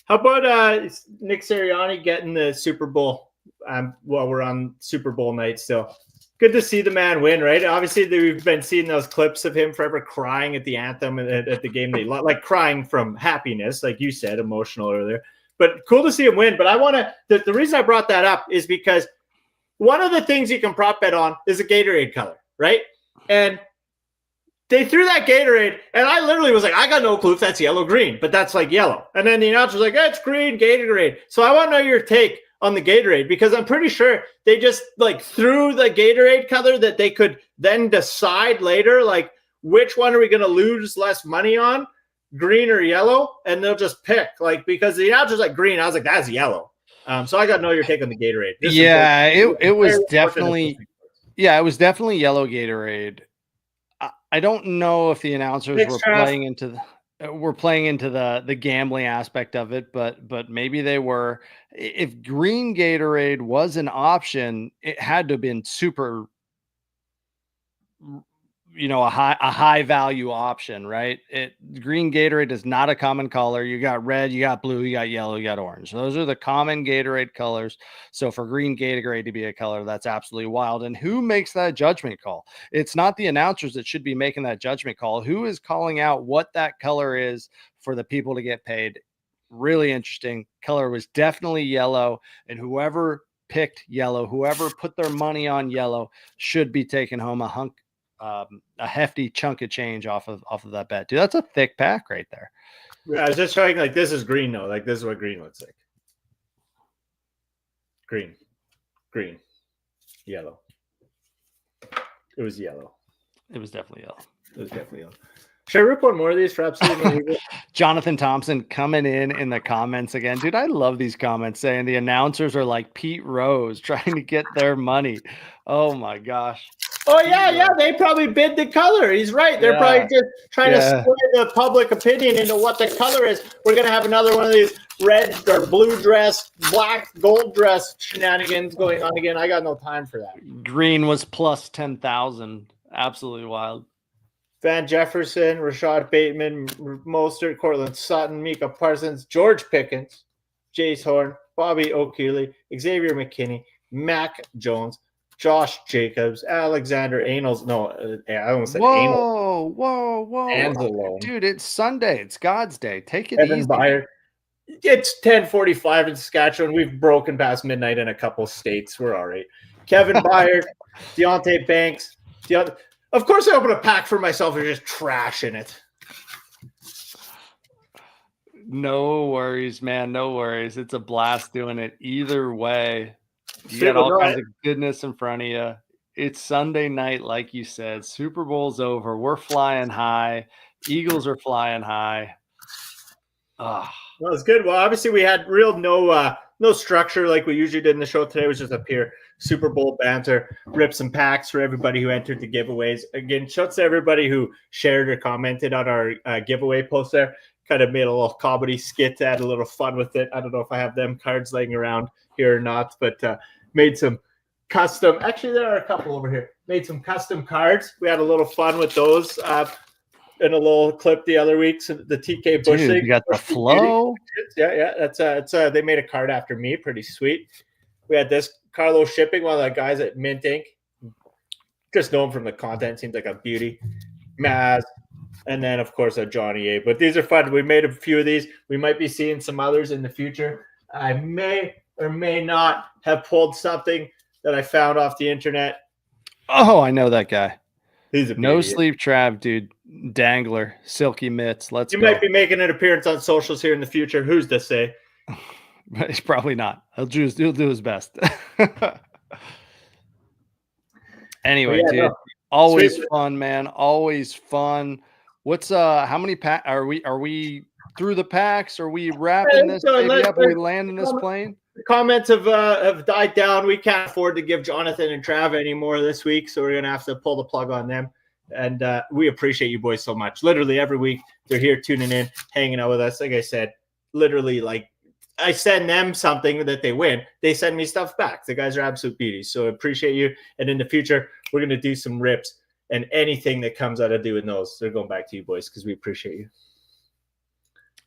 about Nick Sirianni getting the Super Bowl while we're on Super Bowl night still? Good to see the man win, right? Obviously, we've been seeing those clips of him forever crying at the anthem at the game. Like crying from happiness, like you said, emotional earlier. but cool to see him win. But I want to. The reason I brought that up is because one of the things you can prop bet on is a Gatorade color, right? And they threw that Gatorade, and I literally was like, I got no clue if that's yellow green, but that's like yellow. And then the announcer was like, it's green Gatorade. So I want to know your take on the Gatorade, because I'm pretty sure they just like threw the Gatorade color that they could then decide later, like which one are we going to lose less money on, green or yellow, and they'll just pick, like, because the announcer's like green. I was like, that's yellow. So I got to know your take on the Gatorade. It was definitely yellow Gatorade. I don't know if the announcers were playing into the gambling aspect of it, but maybe they were. If green Gatorade was an option, it had to have been super, a high value option, right? Green Gatorade is not a common color. You got red, you got blue, you got yellow, you got orange. Those are the common Gatorade colors. So for green Gatorade to be a color, that's absolutely wild. And who makes that judgment call? It's not the announcers that should be making that judgment call. Who is calling out what that color is for the people to get paid? Really interesting. Color was definitely yellow, and whoever picked yellow, whoever put their money on yellow, should be taking home a hefty chunk of change off of that bet. Dude, that's a thick pack right there. I was just showing, like, this is green though. Like, this is what green looks like. Green, yellow. It was yellow. It was definitely yellow. Should I rip one more of these for absolutely? Jonathan Thompson coming in the comments again. Dude, I love these comments saying the announcers are like Pete Rose trying to get their money. Oh my gosh. Oh yeah. They probably bid the color. He's right. They're probably just trying to sway the public opinion into what the color is. We're gonna have another one of these red or blue dress, black, gold dress shenanigans going on again. I got no time for that. Green was plus 10,000. Absolutely wild. Van Jefferson, Rashad Bateman, Mostert, Cortland Sutton, Micah Parsons, George Pickens, Jace Horn, Bobby O'Keefe, Xavier McKinney, Mac Jones, Josh Jacobs, Alexander Anals. No, I almost said Anal. Whoa. Anzalone. Dude, it's Sunday. It's God's day. Take it Evan easy. Byer. It's 10:45 in Saskatchewan. We've broken past midnight in a couple states. We're all right. Kevin Byer, Deontay Banks. Of course, I open a pack for myself and just trash in it. No worries, man. No worries. It's a blast doing it either way. You got all kinds of goodness in front of you. It's Sunday night, like you said. Super Bowl's over. We're flying high. Eagles are flying high. Well, it's good. Well, obviously, we had no structure like we usually did in the show today. It was just a pure Super Bowl banter, rip some packs for everybody who entered the giveaways. Again, shouts to everybody who shared or commented on our giveaway post there. Kind of made a little comedy skit to add a little fun with it. I don't know if I have them cards laying around here or not, but made some custom. Actually, there are a couple over here. Made some custom cards. We had a little fun with those in a little clip the other week. So the TK Bushleague. You got the flow. Yeah. That's they made a card after me. Pretty sweet. We had this Carlos Shipping, one of the guys at Mint Inc. Just know him from the content. Seems like a beauty. Maz. And then, of course, a Johnny A. But these are fun. We made a few of these. We might be seeing some others in the future. I may or may not have pulled something that I found off the internet. Oh, I know that guy. He's a no sleep trap, dude. Dangler, silky mitts. Let's go. You might be making an appearance on socials here in the future. Who's to say? But he's probably not. He'll do his best. Anyway, dude. Always sweet. Fun, man. Always fun. What's how many pack are we through the packs? Are we wrapping this baby up? Are we landing this plane? The comments have died down. We can't afford to give Jonathan and Trav anymore this week, so we're gonna have to pull the plug on them. And we appreciate you boys so much. Literally every week they're here tuning in, hanging out with us. Like I said, literally, like I send them something that they win, they send me stuff back. The guys are absolute beauties. So I appreciate you. And in the future, we're gonna do some rips. And anything that comes out of doing those, they're going back to you boys because we appreciate you.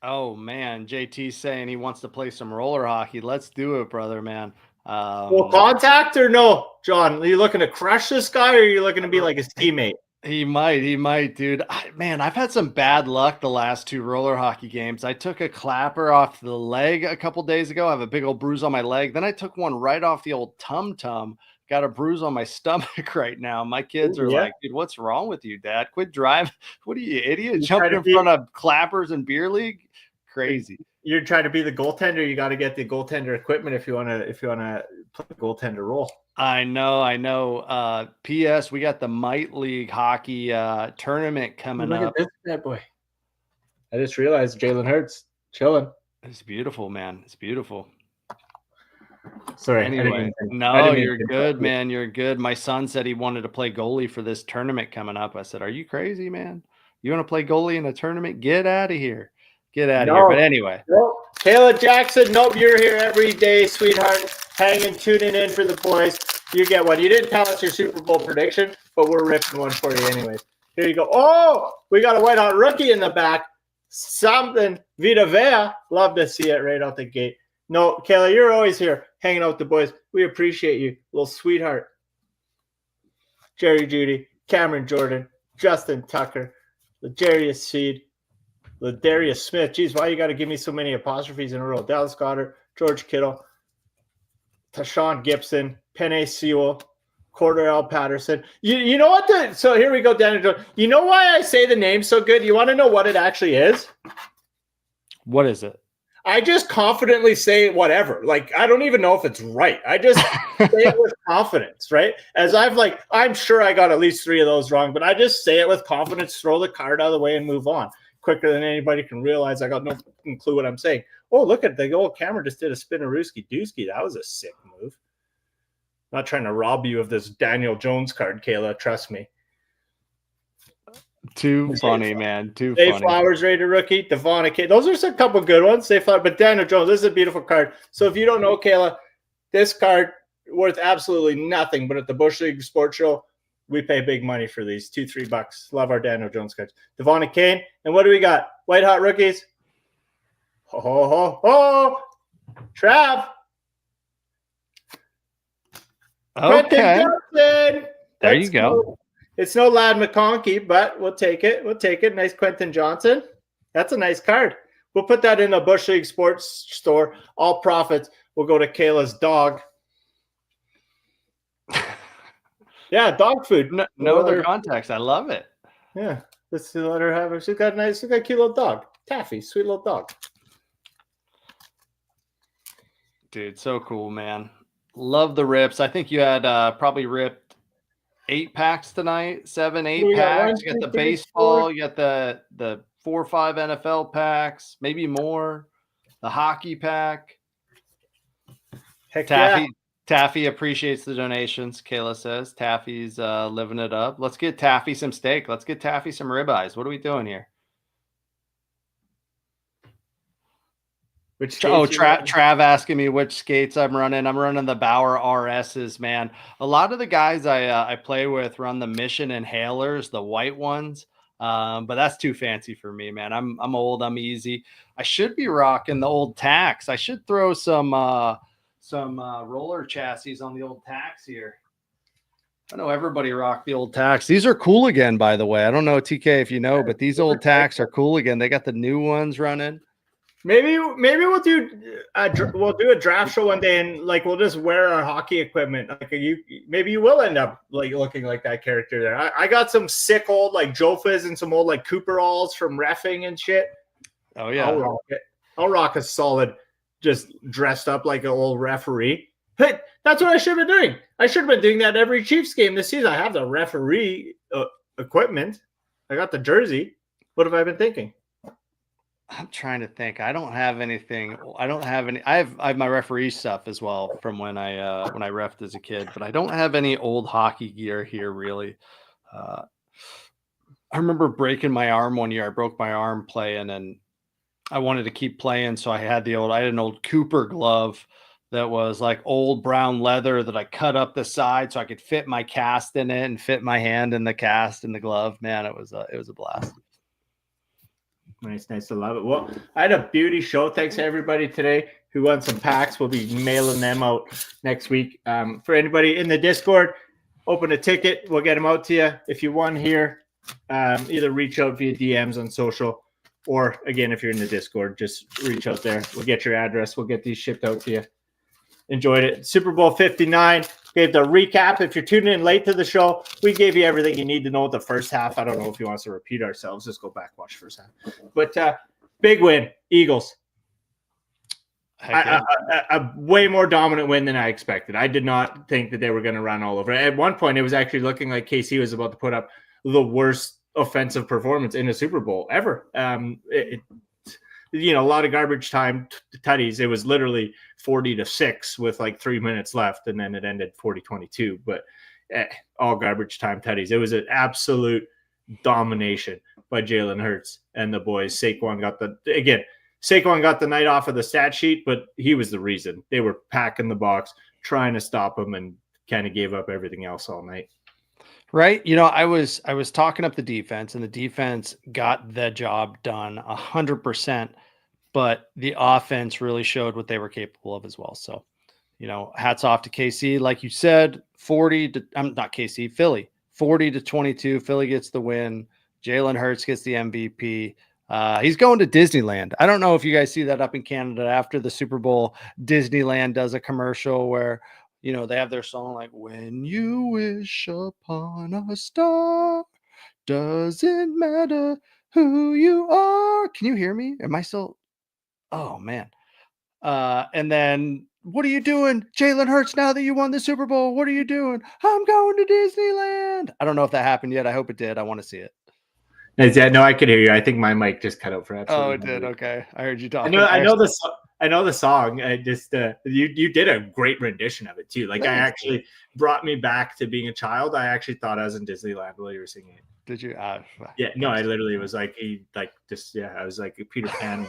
Oh, man. JT's saying he wants to play some roller hockey. Let's do it, brother, man. Well, contact or no, John? Are you looking to crush this guy or are you looking to be like his teammate? He might, dude. Man, I've had some bad luck the last 2 roller hockey games. I took a clapper off the leg a couple days ago. I have a big old bruise on my leg. Then I took one right off the old tum-tum. Got a bruise on my stomach right now. My kids Ooh, are yeah. like, dude, what's wrong with you, Dad? Quit driving. What are you, idiot? You try Jumping to in be- front of clappers in beer league? Crazy. You're trying to be the goaltender. You got to get the goaltender equipment if you want to play the goaltender role. I know. P.S. We got the Might League hockey tournament coming Look up. at this bad boy. I just realized Jalen Hurts chilling. It's beautiful, man. It's beautiful. Sorry. Anyway, no, you're good, man. You're good. My son said he wanted to play goalie for this tournament coming up. I said, "Are you crazy, man? You want to play goalie in a tournament? Get out of here. Get out of here." But anyway, Nope. Kayla Jackson, nope, you're here every day, sweetheart. Hanging, tuning in for the boys. You get one. You didn't tell us your Super Bowl prediction, but we're ripping one for you anyways. Here you go. Oh, we got a white hot rookie in the back. Something. Vita Vea. Love to see it right out the gate. No, Kayla, you're always here hanging out with the boys. We appreciate you, little sweetheart. Jerry Judy, Cameron Jordan, Justin Tucker, Legarius Seed, Ladarius Smith. Geez, why you got to give me so many apostrophes in a row? Dallas Goddard, George Kittle, Tashawn Gibson, Penny Sewell, Cordell Patterson. You know what? So here we go, Daniel Jones. You know why I say the name so good? You want to know what it actually is? what is it? I just confidently say whatever. Like, I don't even know if it's right. I just say it with confidence, right? As I'm sure I got at least 3 of those wrong, but I just say it with confidence, throw the card out of the way and move on quicker than anybody can realize I got no clue what I'm saying. Oh, look at the old camera just did a spinnerooski dooski. That was a sick move. Not trying to rob you of this Daniel Jones card, Kayla. Trust me. Too funny, man. Too Zay funny. Flowers, Raider rookie, Devon Akane. Those are a couple good ones. Zay Flowers, but Daniel Jones, this is a beautiful card. So if you don't know, Kayla, this card worth absolutely nothing, but at the Bushleague Sports Show, we pay big money for these. $2-3. Love our Daniel Jones cards. Devon Akane, and what do we got? White hot rookies. Ho ho ho ho! Trav. Okay. Quentin Johnson. There you go. It's no Lad McConkey, but we'll take it. We'll take it. Nice Quentin Johnson. That's a nice card. We'll put that in the Bush League Sports store. All profits will go to Kayla's dog. Yeah, dog food. No other context. I love it. Yeah, let's let her have it. She's got a cute little dog. Taffy, sweet little dog. Dude, so cool, man. Love the rips. I think you had probably ripped 8 packs tonight, 7, 8 We got packs. 1, You got the 2, 3, baseball, 4. you got the 4 or 5 NFL packs, maybe more. The hockey pack. Heck Taffy yeah. Taffy appreciates the donations, Kayla says. Taffy's living it up. Let's get Taffy some steak. Let's get Taffy some ribeyes. What are we doing here? Trav asking me which skates I'm running. I'm running the Bauer RSs, man. A lot of the guys I play with run the Mission Inhalers, the white ones. But that's too fancy for me, man. I'm old. I'm easy. I should be rocking the old Tax. I should throw some roller chassis on the old Tax here. I know everybody rocked the old Tax. These are cool again, by the way. I don't know, TK, if you know, but these old Tax are cool again. They got the new ones running. Maybe we'll do a draft show one day and like we'll just wear our hockey equipment. Like maybe you will end up like looking like that character there. I got some sick old like Jofas and some old like Cooperalls from reffing and shit. Oh yeah, I'll rock it. I'll rock a solid, just dressed up like an old referee. Hey, that's what I should have been doing. I should have been doing that every Chiefs game this season. I have the referee equipment. I got the jersey. What have I been thinking? I'm trying to think. I don't have anything. I don't have any. I have my referee stuff as well from when I reffed as a kid, but I don't have any old hockey gear here really. I remember breaking my arm one year. I broke my arm playing, and I wanted to keep playing, so I had an old Cooper glove that was like old brown leather that I cut up the side so I could fit my cast in it and fit my hand in the cast in the glove. Man, it was a blast. Nice to love it. Well, I had a beauty show. Thanks to everybody today who won some packs. We'll be mailing them out next week. For anybody in the Discord, open a ticket. We'll get them out to you. If you won here, either reach out via DMs on social, or again, if you're in the Discord, just reach out there. We'll get your address. We'll get these shipped out to you. Enjoyed it. Super Bowl 59. Gave the recap. If you're tuning in late to the show, we gave you everything you need to know at the first half. I don't know if you want us to repeat ourselves. Just go back, watch first half. But big win, Eagles. A way more dominant win than I expected. I did not think that they were going to run all over. At one point, it was actually looking like KC was about to put up the worst offensive performance in a Super Bowl ever. A lot of garbage time tutties. It was literally 40-6 with like 3 minutes left, and then it ended 40-22. But all garbage time tutties. It was an absolute domination by Jalen Hurts and the boys. Saquon got the night off of the stat sheet, but he was the reason. They were packing the box, trying to stop him, and kind of gave up everything else all night. Right. I was talking up the defense, and the defense got the job done 100%, but the offense really showed what they were capable of as well. So, hats off to KC. Like you said, Philly, 40-22. Philly gets the win. Jalen Hurts gets the MVP. He's going to Disneyland. I don't know if you guys see that up in Canada after the Super Bowl. Disneyland does a commercial where, they have their song like, when you wish upon a star, doesn't matter who you are. Can you hear me? Am I still? Oh, man. And then, what are you doing, Jalen Hurts, now that you won the Super Bowl? What are you doing? I'm going to Disneyland. I don't know if that happened yet. I hope it did. I want to see it. No, I could hear you. I think my mic just cut out for absolutely. Oh, it did. Okay, I heard you talking. I know the song. I just you did a great rendition of it too. Like, I actually brought me back to being a child. I actually thought I was in Disneyland while you were singing it. Did you? Yeah. No, I literally was like I was like Peter Pan.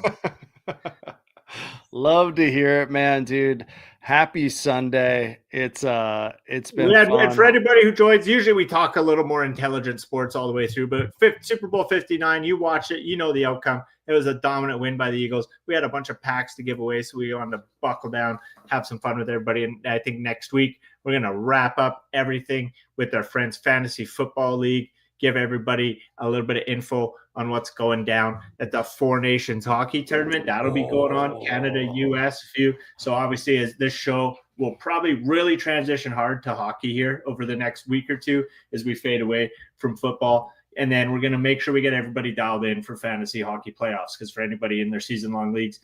Love to hear it, man, dude. Happy Sunday. It's been fun. And for anybody who joins, usually we talk a little more intelligent sports all the way through, but Super Bowl 59, you watch it, you know the outcome. It was a dominant win by the Eagles. We had a bunch of packs to give away, so we wanted to buckle down, have some fun with everybody. And I think next week we're going to wrap up everything with our friends Fantasy Football League, give everybody a little bit of info on what's going down at the Four Nations Hockey Tournament. That'll be going on, Canada, US, few. So obviously, as this show will probably really transition hard to hockey here over the next week or two as we fade away from football. And then we're going to make sure we get everybody dialed in for fantasy hockey playoffs, because for anybody in their season-long leagues,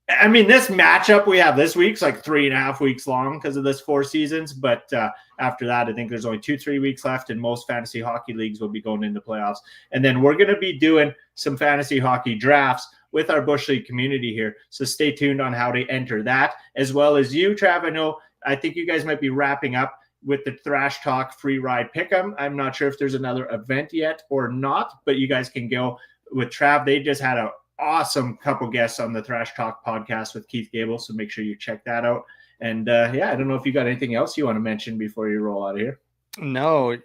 I mean, this matchup we have this week's like 3.5 weeks long because of this 4 seasons. But after that, I think there's only 2-3 weeks left, and most fantasy hockey leagues will be going into playoffs. And then we're going to be doing some fantasy hockey drafts with our Bushleague community here. So stay tuned on how to enter that, as well as you, Trav. I think you guys might be wrapping up with the Thrash Talk free ride pick'em. I'm not sure if there's another event yet or not, but you guys can go with Trav. They just had a awesome couple guests on the Thrash Talk podcast with Keith Gable, so make sure you check that out. And I don't know if you got anything else you want to mention before you roll out of here. No,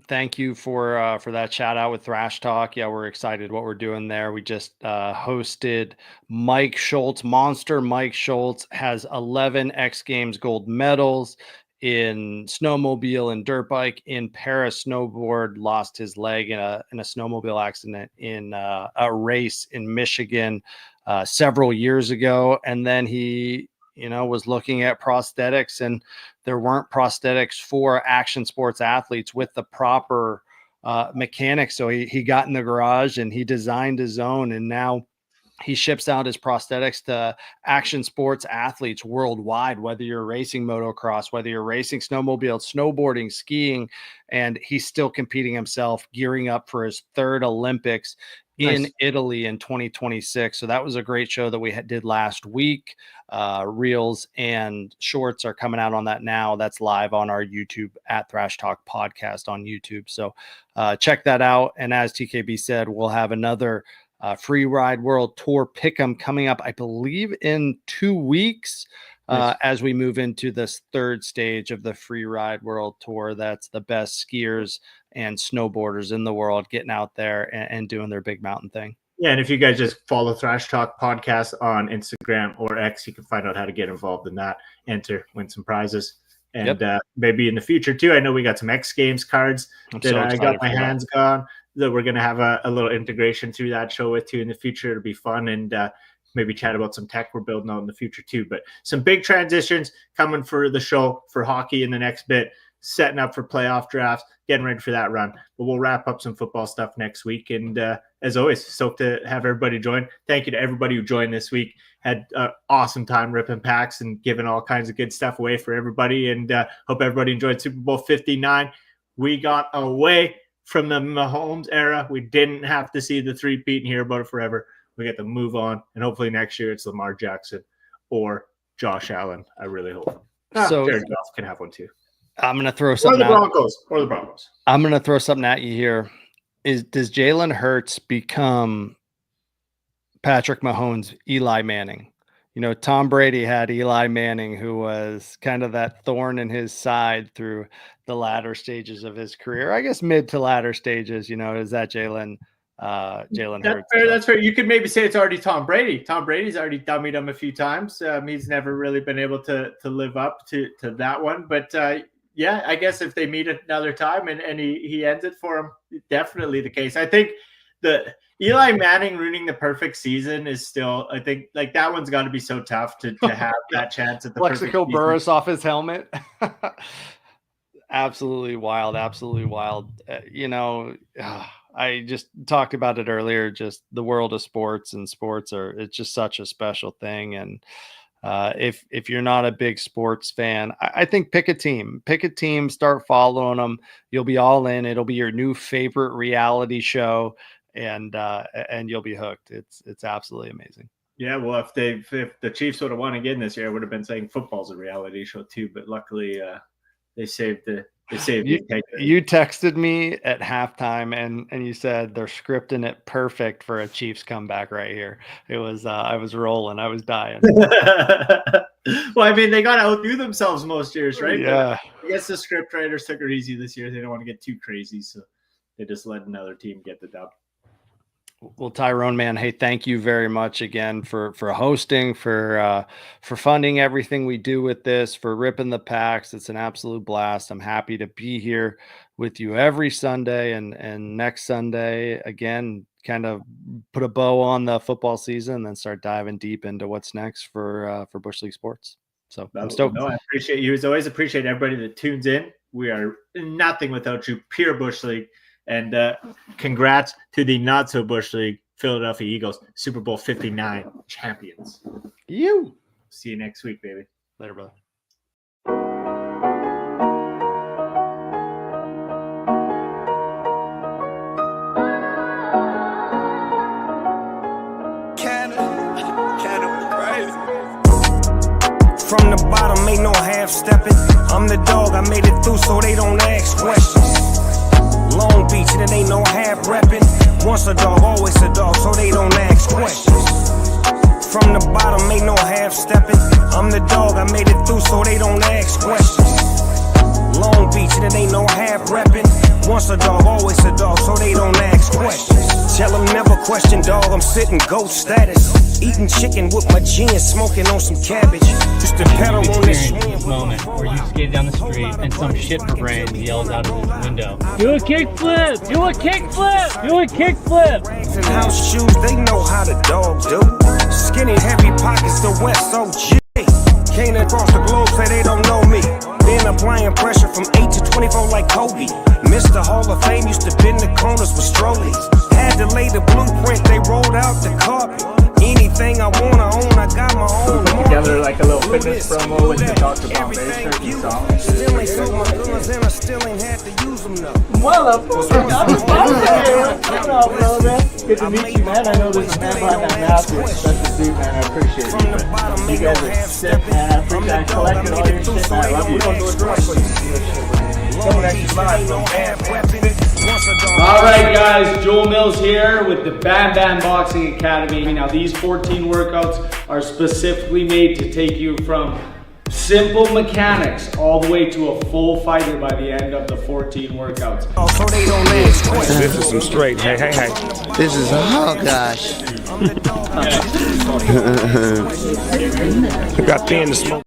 thank you for that shout out with Thrash Talk. Yeah, we're excited what we're doing there. We just hosted Mike Schultz. Monster Mike Schultz has 11 X Games gold medals in snowmobile and dirt bike. In Paris snowboard, lost his leg in a snowmobile accident in a race in Michigan several years ago. And then he, was looking at prosthetics, and there weren't prosthetics for action sports athletes with the proper mechanics. So he got in the garage and he designed his own, and now he ships out his prosthetics to action sports athletes worldwide, whether you're racing motocross, whether you're racing snowmobile, snowboarding, skiing, and he's still competing himself, gearing up for his 3rd Olympics in Italy in 2026. So that was a great show that we did last week. Reels and shorts are coming out on that now. That's live on our YouTube at Thrash Talk Podcast on YouTube. So check that out. And as TKB said, we'll have another Free Ride World Tour pick'em coming up, I believe, in 2 weeks as we move into this 3rd stage of the Free Ride World Tour. That's the best skiers and snowboarders in the world getting out there and doing their big mountain thing. Yeah, and if you guys just follow Thrash Talk Podcast on Instagram or X, you can find out how to get involved in that, enter, win some prizes. And maybe in the future too. I know we got some X Games cards that I got my hands on that we're going to have a little integration through that show with too in the future. It'll be fun, and maybe chat about some tech we're building out in the future too. But some big transitions coming for the show for hockey in the next bit, setting up for playoff drafts, getting ready for that run. But we'll wrap up some football stuff next week. And as always, stoked to have everybody join. Thank you to everybody who joined this week. Had an awesome time ripping packs and giving all kinds of good stuff away for everybody. And hope everybody enjoyed Super Bowl 59. We got away from the Mahomes era. We didn't have to see the three-peat and hear about it forever. We get to move on. And hopefully next year it's Lamar Jackson or Josh Allen. I really hope. So Jared Goff can have one too. I'm going to throw something Or the Broncos. I'm going to throw something at you here. Does Jalen Hurts become Patrick Mahomes, Eli Manning? You know, Tom Brady had Eli Manning, who was kind of that thorn in his side through the latter stages of his career. I guess mid to latter stages, you know, is that Jalen Hurts? That's fair. You could maybe say it's already Tom Brady. Tom Brady's already dummied him a few times. He's never really been able to live up to that one. But yeah, I guess if they meet another time and he ends it for him, definitely the case. I think the Eli Manning ruining the perfect season is still, I think, like that one's got to be so tough to have that chance at the Plexico Burris off his helmet. Absolutely wild. Absolutely wild. You know, I just talked about it earlier, just the world of sports, and it's just such a special thing. And if you're not a big sports fan, I think pick a team, start following them. You'll be all in. It'll be your new favorite reality show, and you'll be hooked. It's absolutely amazing. Yeah, well, if the Chiefs would have won again this year, I would have been saying football's a reality show too. But luckily, they saved you. You texted me at halftime and you said they're scripting it perfect for a Chiefs comeback right here. It was I was rolling, I was dying. Well, I mean, they got to outdo themselves most years, right? Yeah. But I guess the script writers took it easy this year. They don't want to get too crazy, so they just let another team get the dub. Well, Tyrone, man, hey, thank you very much again for hosting, for funding everything we do with this, for ripping the packs. It's an absolute blast. I'm happy to be here with you every Sunday, and next Sunday again, kind of put a bow on the football season, and then start diving deep into what's next for Bushleague Sports. So I'm stoked. No, I appreciate you as always. Appreciate everybody that tunes in. We are nothing without you. Pure Bushleague. And congrats to the not so Bush League Philadelphia Eagles, Super Bowl 59 champions. See you next week, baby. Later, brother. From the bottom, ain't no half stepping. I'm the dog, I made it through so they don't ask questions. Long Beach, and it ain't no half reppin'. Once a dog, always a dog, so they don't ask questions. From the bottom, ain't no half stepping. I'm the dog, I made it through, so they don't ask questions. Long Beach, and it ain't no half reppin'. Once a dog, always a dog, so they don't ask questions. Tell them never question, dog, I'm sitting goat status. Eating chicken with my jeans, smoking on some cabbage. Just to pedal on this moment where you skate down the street and some shit for brains yells out of his window, "Do a kickflip! Do a kickflip! Do a kickflip!" And house shoes, they know how the dogs do. Skinny, heavy pockets, the West OG. Came across the globe, say they don't know me. Been applying pressure from 8 to 24 like Kobe. Mr. Hall of Fame used to bend the corners with strollies. Had to lay the blueprint, they rolled out the carpet. Anything I wanna own, I got my own. Together like a little fitness promo when they talked about bass and songs. Still ain't sold my guns and I still ain't had to use them though. Good to meet you, man. I know there's a man behind that mask. You're such a dude, man. I appreciate you. But you guys are sick, man. I appreciate collecting all your shit, man. I love you. We don't do it All right, guys, Joel Mills here with the Bam Bam Boxing Academy. Now, these 14 workouts are specifically made to take you from simple mechanics all the way to a full fighter by the end of the 14 workouts. So they don't ask questions. This is some straight. Hey. This is, oh gosh. I got thin to smoke.